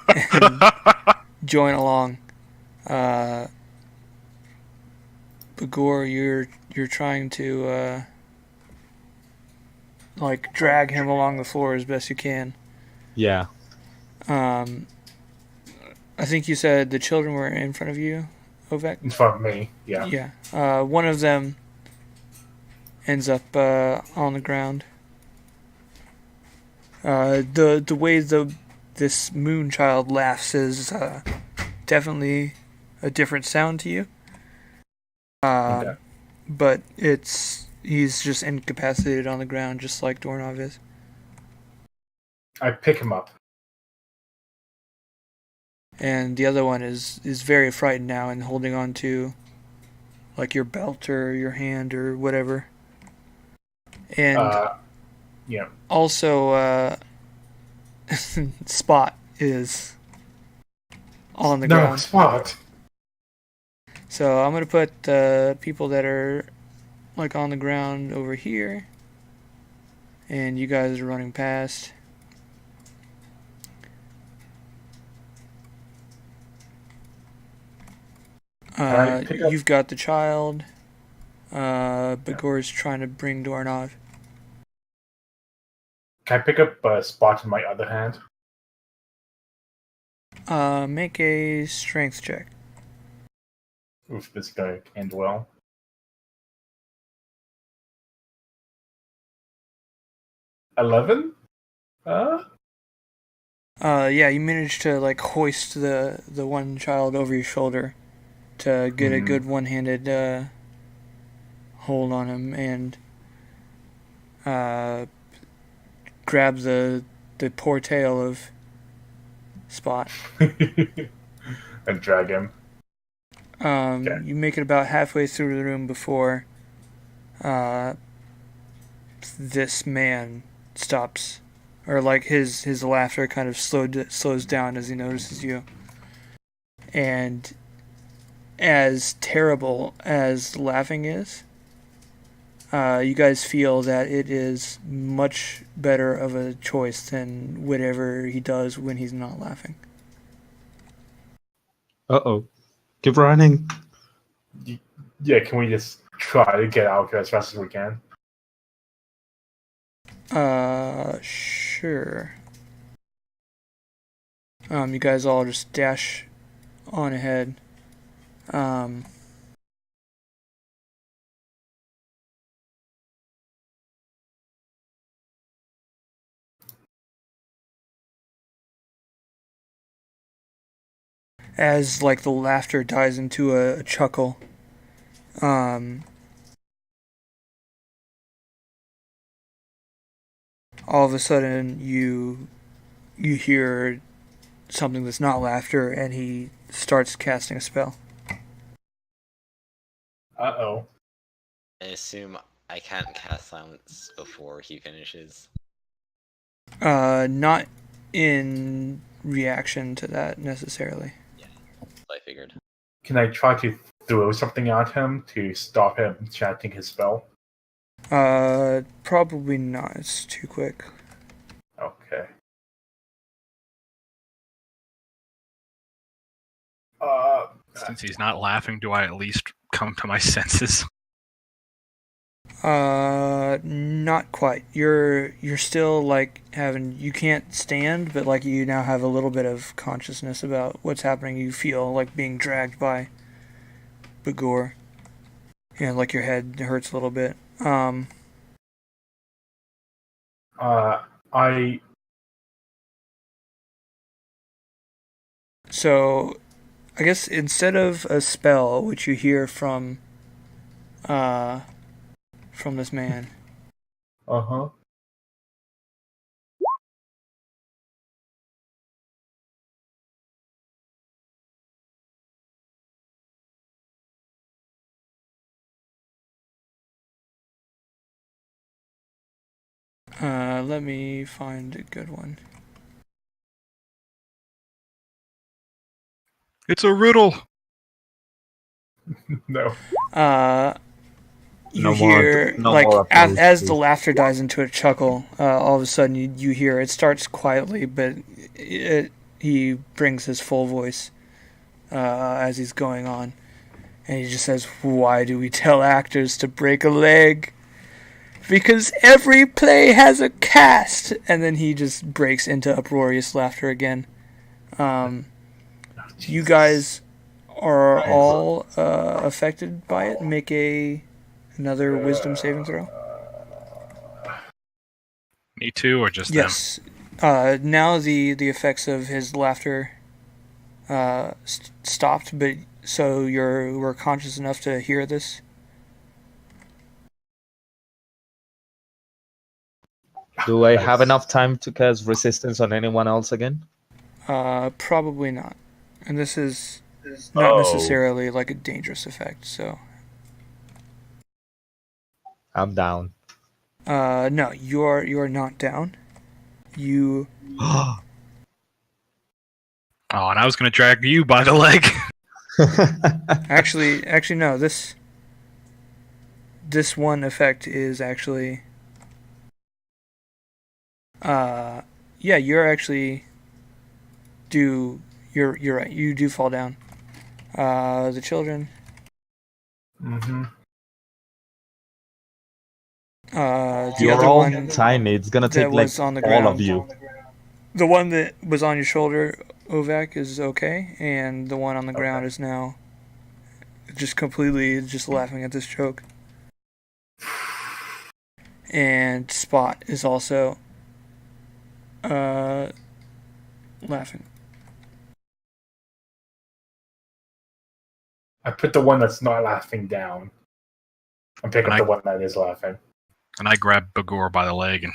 and join along. Bagor, you're trying to like drag him along the floor as best you can.
Yeah.
I think you said the children were in front of you, Ovek?
In front of me, yeah.
Yeah. One of them ends up on the ground. The way this moon child laughs is definitely a different sound to you.
Okay.
But he's just incapacitated on the ground, just like Doorknob is.
I pick him up.
And the other one is very frightened now and holding on to like your belt or your hand or whatever. And
Yeah.
also Spot is on the ground.
Spot.
So I'm gonna put the people that are like on the ground over here, and you guys are running past.
I pick up-
You've got the child. Bagor's trying to bring Doorknob.
Can I pick up a spot in my other hand?
Make a strength check.
Oof, this guy can't well. $11?
Yeah, you managed to like hoist the one child over your shoulder to get a good one-handed hold on him and grab the poor tail of Spot.
And drag him. Okay.
You make it about halfway through the room before this man stops, or like his laughter kind of slows down as he notices you. And as terrible as laughing is, you guys feel that it is much better of a choice than whatever he does when he's not laughing.
Uh-oh. Keep running.
Yeah, can we just try to get out here as fast as we can?
Sure. You guys all just dash on ahead. As like the laughter dies into a chuckle, all of a sudden you hear something that's not laughter, and he starts casting a spell.
Uh-oh.
I assume I can't cast silence before he finishes.
Not in reaction to that necessarily.
I figured.
Can I try to throw something at him to stop him chanting his spell?
Probably not. It's too quick.
Okay.
Since he's not laughing, do I at least come to my senses?
Not quite. You're still like you can't stand, but like you now have a little bit of consciousness about what's happening. You feel like being dragged by Bagor. And like your head hurts a little bit. So I guess instead of a spell which you hear from this man.
Uh-huh.
Let me find a good one.
It's a riddle.
No.
You hear as the laughter dies into a chuckle. All of a sudden, you hear it starts quietly, but he brings his full voice as he's going on, and he just says, "Why do we tell actors to break a leg? Because every play has a cast." And then he just breaks into uproarious laughter again. You guys are all affected by it. Make another wisdom saving throw.
Me too, or just
yes. Now the effects of his laughter stopped, but so we're conscious enough to hear this.
Do I have enough time to cast resistance on anyone else again?
Probably not. And this is not necessarily like a dangerous effect, so.
I'm down.
No, you're not down. You.
Oh, and I was gonna drag you by the leg.
Actually, no. This one effect is actually. Yeah, you're actually. You're right. You do fall down. The children.
Mm-hmm.
The
You're
other
all
one
tiny. It's gonna
that
take like
was on the
all of
ground.
you.
The one that was on your shoulder, Ovak, is okay, and the one on the ground
Okay.
is now just completely just laughing at this joke. And Spot is also laughing.
I put the one that's not laughing down and pick
And
up
I-
the one that is laughing.
And I grab Bagor by the leg and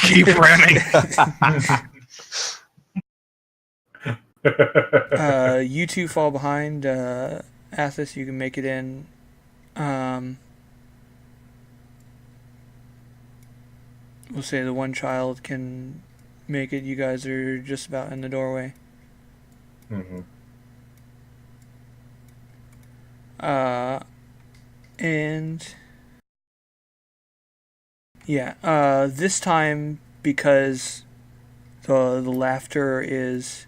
keep running.
You two fall behind. Athos, you can make it in. We'll say the one child can make it. You guys are just about in the doorway.
Mm-hmm.
And yeah, this time because the laughter is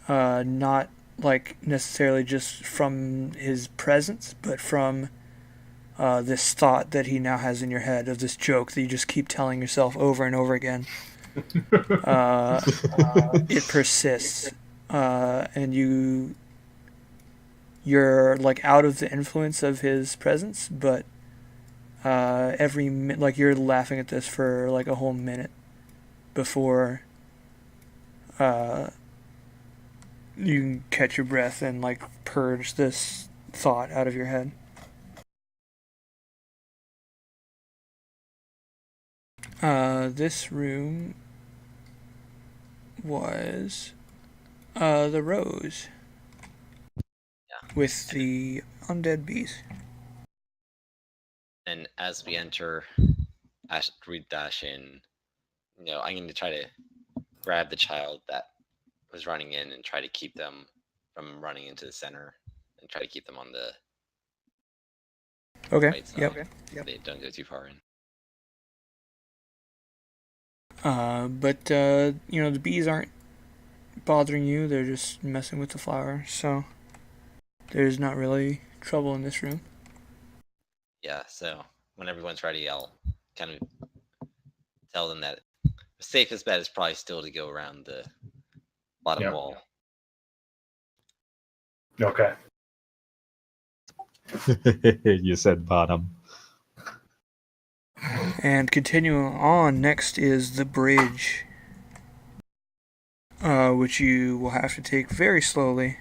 not like necessarily just from his presence, but from this thought that he now has in your head of this joke that you just keep telling yourself over and over again. It persists, and you're like out of the influence of his presence, but like you're laughing at this for like a whole minute before you can catch your breath and like purge this thought out of your head. This room was the rose with the undead bees.
And as we enter, as we dash in, I'm going to try to grab the child that was running in and try to keep them from running into the center and try to keep them on the
Okay.
right side.
Yep.
So they don't go too far in.
But the bees aren't bothering you. They're just messing with the flower. So there's not really trouble in this room.
Yeah, so when everyone's ready, I'll kind of tell them that the safest bet is probably still to go around the bottom
Yep.
wall.
Okay.
You said bottom.
And continuing on, next is the bridge, which you will have to take very slowly.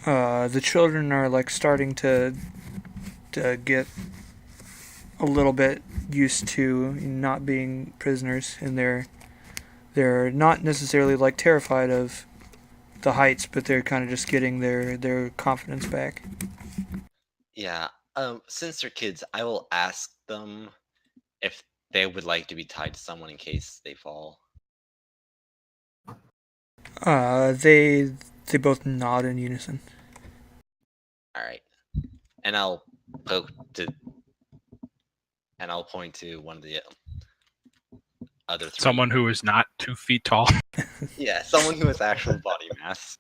The children are like starting to get a little bit used to not being prisoners, and they're not necessarily like terrified of the heights, but they're kind of just getting their confidence back.
Yeah, since they're kids, I will ask them if they would like to be tied to someone in case they fall.
They both nod in unison.
All right, and I'll poke to, and I'll point to one of the other three.
Someone who is not 2 feet tall.
Yeah, someone who has actual body mass.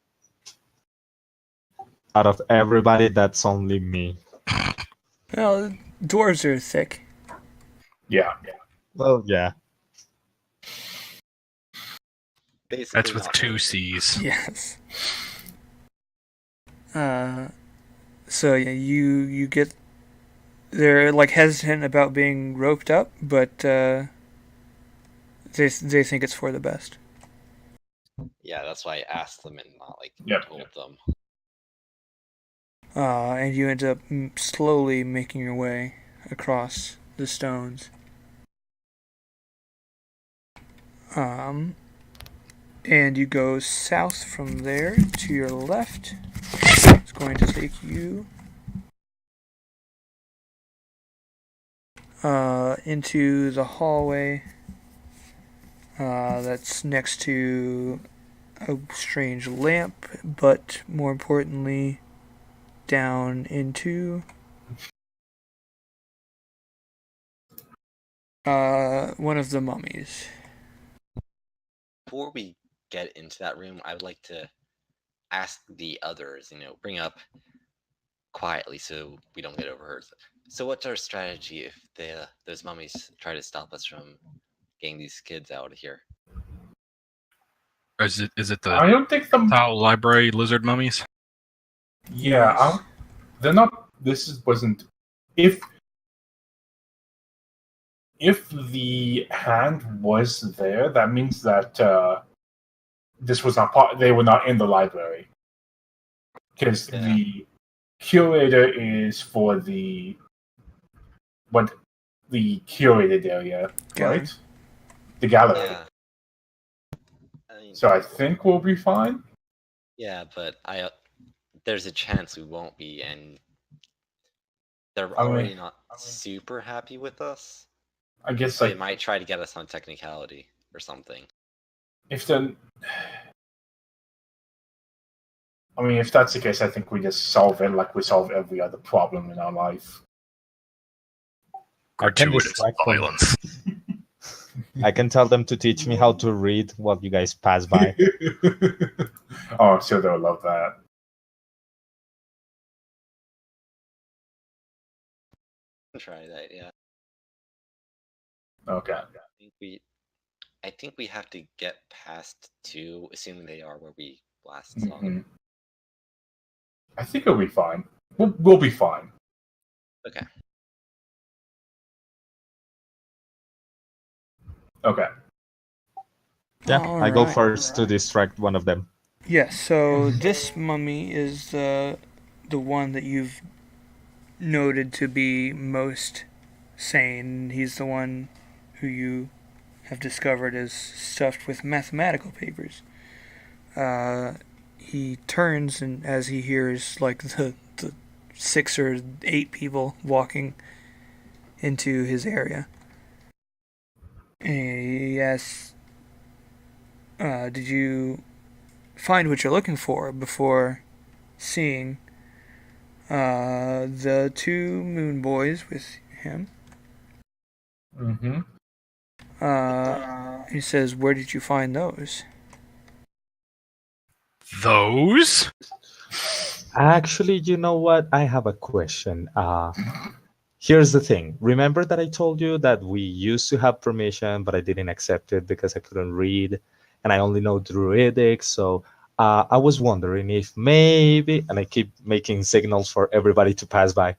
Out of everybody, that's only me.
Well, dwarves are thick.
Yeah.
Well, yeah.
Basically
That's with
not
2
really.
C's.
Yes. So yeah, you get. They're like hesitant about being roped up, but they think it's for the best.
Yeah, that's why I asked them and not like
Yep.
told them.
And you end up slowly making your way across the stones. And you go south from there to your left. It's going to take you into the hallway that's next to a strange lamp, but more importantly, down into one of the mummies.
before we get into that room, I would like to ask the others, bring up quietly so we don't get overheard. So what's our strategy if those mummies try to stop us from getting these kids out of here?
Is it the
I don't think the
reptile library lizard mummies?
yeah, they're not. Wasn't if the hand was there, that means that this was not part. They were not in the library because the curator is for the curated area,
Gallery.
right? The gallery.
Yeah.
So I think we'll be fine.
Yeah, but there's a chance we won't be, and they're already not super happy with us.
I guess
So they might try to get us on technicality or something.
If that's the case, I think we just solve it like we solve every other problem in our life.
Gratuitous violence.
I can tell them to teach me how to read while you guys pass by.
Oh, I'm sure they'll love that.
Try that, yeah.
Okay.
I think we have to get past 2, assuming they are where we last saw them.
I think it'll be fine. We'll be fine.
Okay.
Okay.
Yeah, I go
Alright.
first to distract one of them.
Yes, so this mummy is the one that you've noted to be most sane. He's the one who you have discovered is stuffed with mathematical papers. He turns, and as he hears like the 6 or 8 people walking into his area, he asks, did you find what you're looking for before seeing the 2 moon boys with him?
Mm-hmm.
He says, where did you find those?
Those?
Actually, you know what? I have a question. Here's the thing. Remember that I told you that we used to have permission, but I didn't accept it because I couldn't read, and I only know Druidic. So I was wondering if maybe, and I keep making signals for everybody to pass by,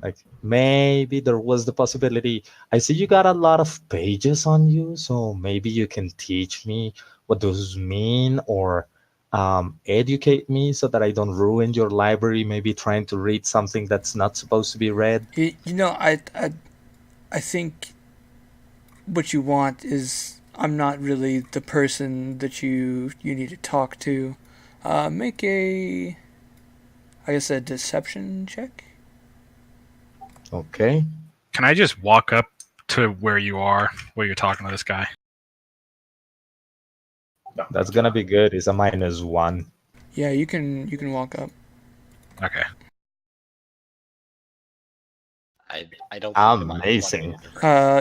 like maybe there was the possibility. I see you got a lot of pages on you, so maybe you can teach me what those mean, or educate me so that I don't ruin your library, maybe trying to read something that's not supposed to be read.
I think what you want is, I'm not really the person that you need to talk to. Make a deception check.
Okay.
Can I just walk up to where you're talking to this guy?
No.
That's gonna be good. It's a -1.
Yeah, you can walk up.
Okay.
I don't.
Amazing.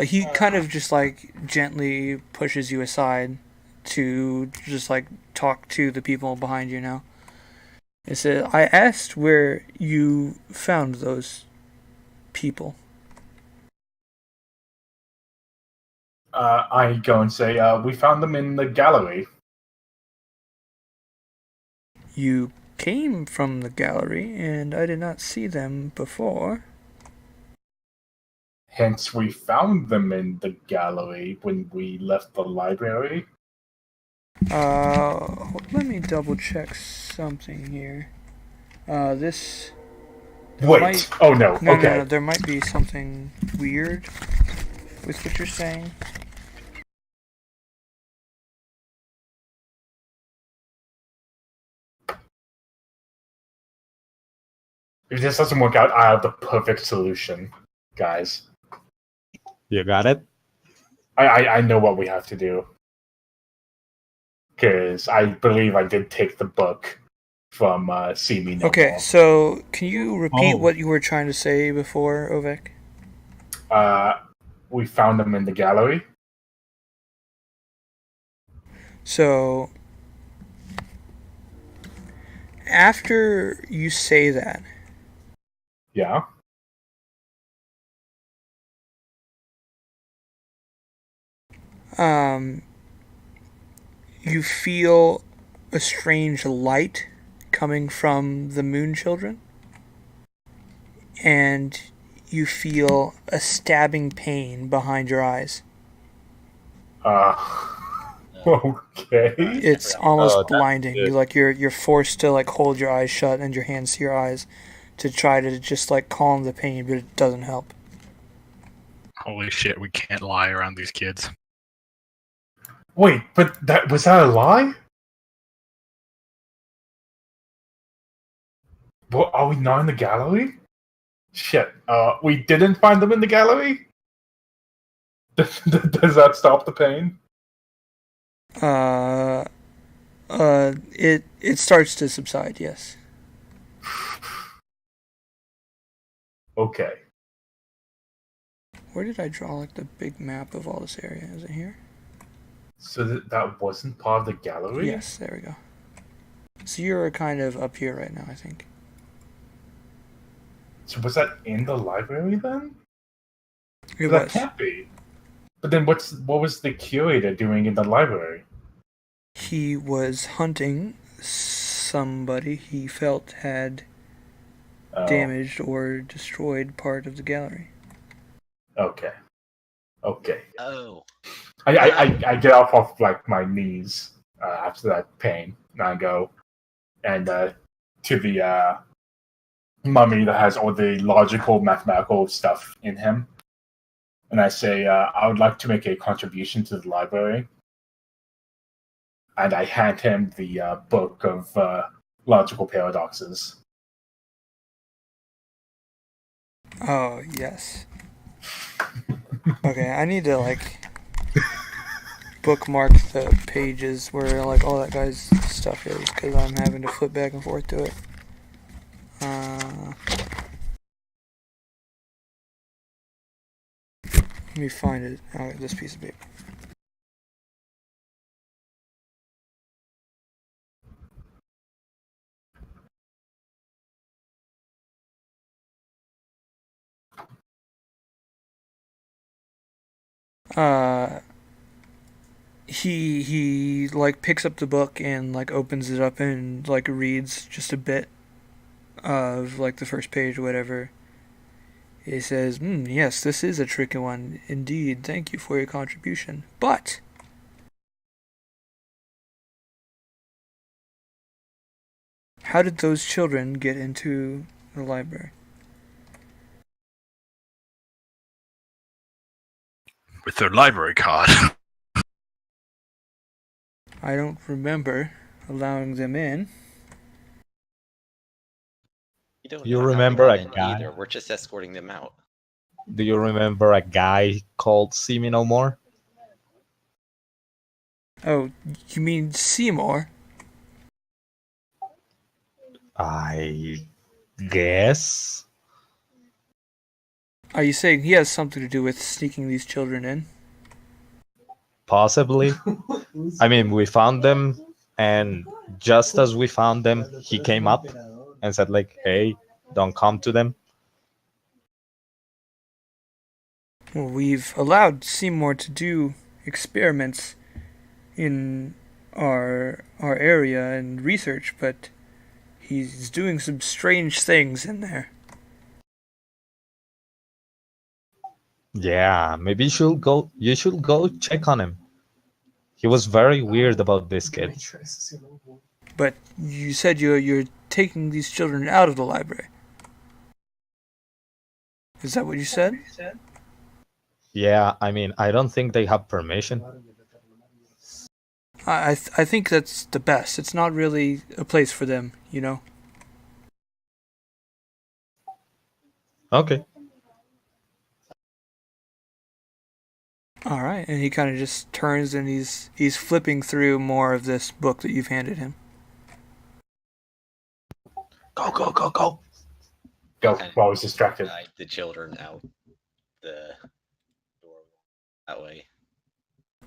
He kind of just like gently pushes you aside to just like talk to the people behind you now. It says, I asked where you found those people.
I go and say, we found them in the gallery.
You came from the gallery, and I did not see them before.
Hence, we found them in the gallery when we left the library.
Let me double check something here. This...
Wait. Oh, no. Okay.
No, there might be something weird with what you're saying.
If this doesn't work out, I have the perfect solution, guys.
You got it?
I know what we have to do. Because I believe I did take the book from See Me No
Okay,
More.
so can you repeat what you were trying to say before, Ovek?
We found them in the gallery.
So after you say that,
Yeah.
you feel a strange light coming from the moon children, and you feel a stabbing pain behind your eyes.
Uh, okay.
It's
forgot.
almost
Oh, that's
blinding.
good.
You're forced to like hold your eyes shut and your hands to your eyes to try to just like calm the pain, but it doesn't help.
Holy shit, we can't lie around these kids.
Wait, but was that a lie? Well, are we not in the gallery? Shit. We didn't find them in the gallery? Does that stop the pain?
It starts to subside. Yes.
Okay.
Where did I draw like the big map of all this area? Is it here?
So that wasn't part of the gallery?
Yes. There we go. So you're kind of up here right now, I think.
So was that in the library then?
It
That
was.
can't be. But then what was the curator doing in the library?
He was hunting somebody he felt had
Oh,
damaged or destroyed part of the gallery.
okay. Okay.
Oh,
I get off of like my knees after that pain, and I go and to the mummy that has all the logical mathematical stuff in him, and I say I would like to make a contribution to the library, and I hand him the book of logical paradoxes.
Oh, yes. Okay, I need to like bookmark the pages where like all that guy's stuff is because I'm having to flip back and forth to it. Let me find it. Oh, this piece of paper. He like picks up the book and like opens it up and like reads just a bit of like the first page or whatever. He says, yes, this is a tricky one. Indeed, thank you for your contribution. But how did those children get into the library?
With their library card.
I don't remember allowing them in.
you don't
You
know how they
remember
got
a
in
guy?
either. We're just escorting them out.
Do you remember a guy called See Me No More?
Oh, you mean Seymour?
I guess.
Are you saying he has something to do with sneaking these children in?
Possibly. I mean, we found them, and just as we found them, he came up and said, like, hey, don't come to them.
Well, we've allowed Seymour to do experiments in our area and research, but he's doing some strange things in there.
Yeah, maybe you should go check on him. He was very weird about this kid.
But you said you're taking these children out of the library. Is that what you said?
Yeah, I mean, I don't think they have permission.
I think that's the best. It's not really a place for them, you know.
Okay.
All right, and he kind of just turns and he's flipping through more of this book that you've handed him.
Go, go, go, go.
Go.
Okay.
While I was distracted.
Guide the children out the door that way.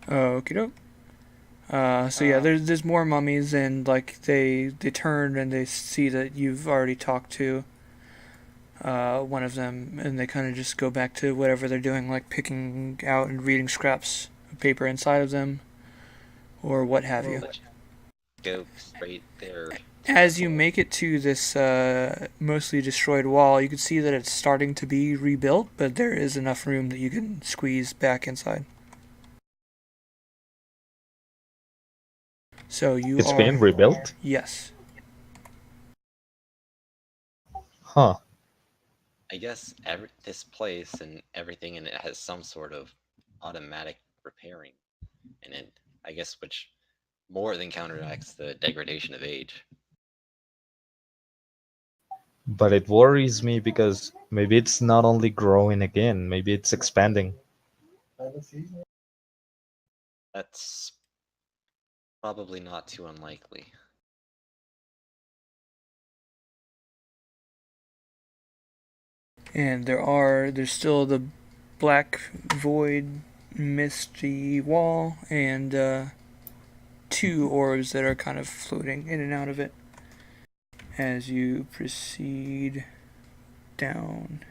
Okie doke. So yeah, there's more mummies, and like they turn and they see that you've already talked to one of them, and they kind of just go back to whatever they're doing, like picking out and reading scraps of paper inside of them, or what have you.
Go straight there.
As you make it to this mostly destroyed wall, you can see that it's starting to be rebuilt, but there is enough room that you can squeeze back inside. So
It's being rebuilt?
Yes.
Huh.
I guess this place and everything in it has some sort of automatic repairing in it. I guess which more than counteracts the degradation of age.
But it worries me because maybe it's not only growing again, maybe it's expanding.
That's probably not too unlikely.
And there's still the black void misty wall and 2 orbs that are kind of floating in and out of it as you proceed down.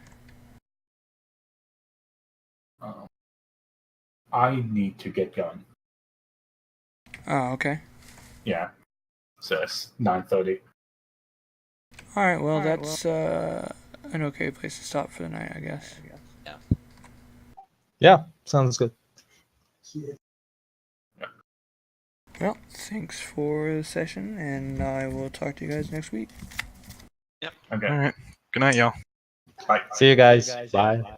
I need to get going.
Oh, okay.
Yeah. So it's 9:30.
Alright, well, that's an okay place to stop for the night, I guess.
Yeah.
Yeah, sounds good.
Well, thanks for the session, and I will talk to you guys next week.
Yep.
Okay.
All right. Good night, y'all.
Bye.
See you guys. Bye.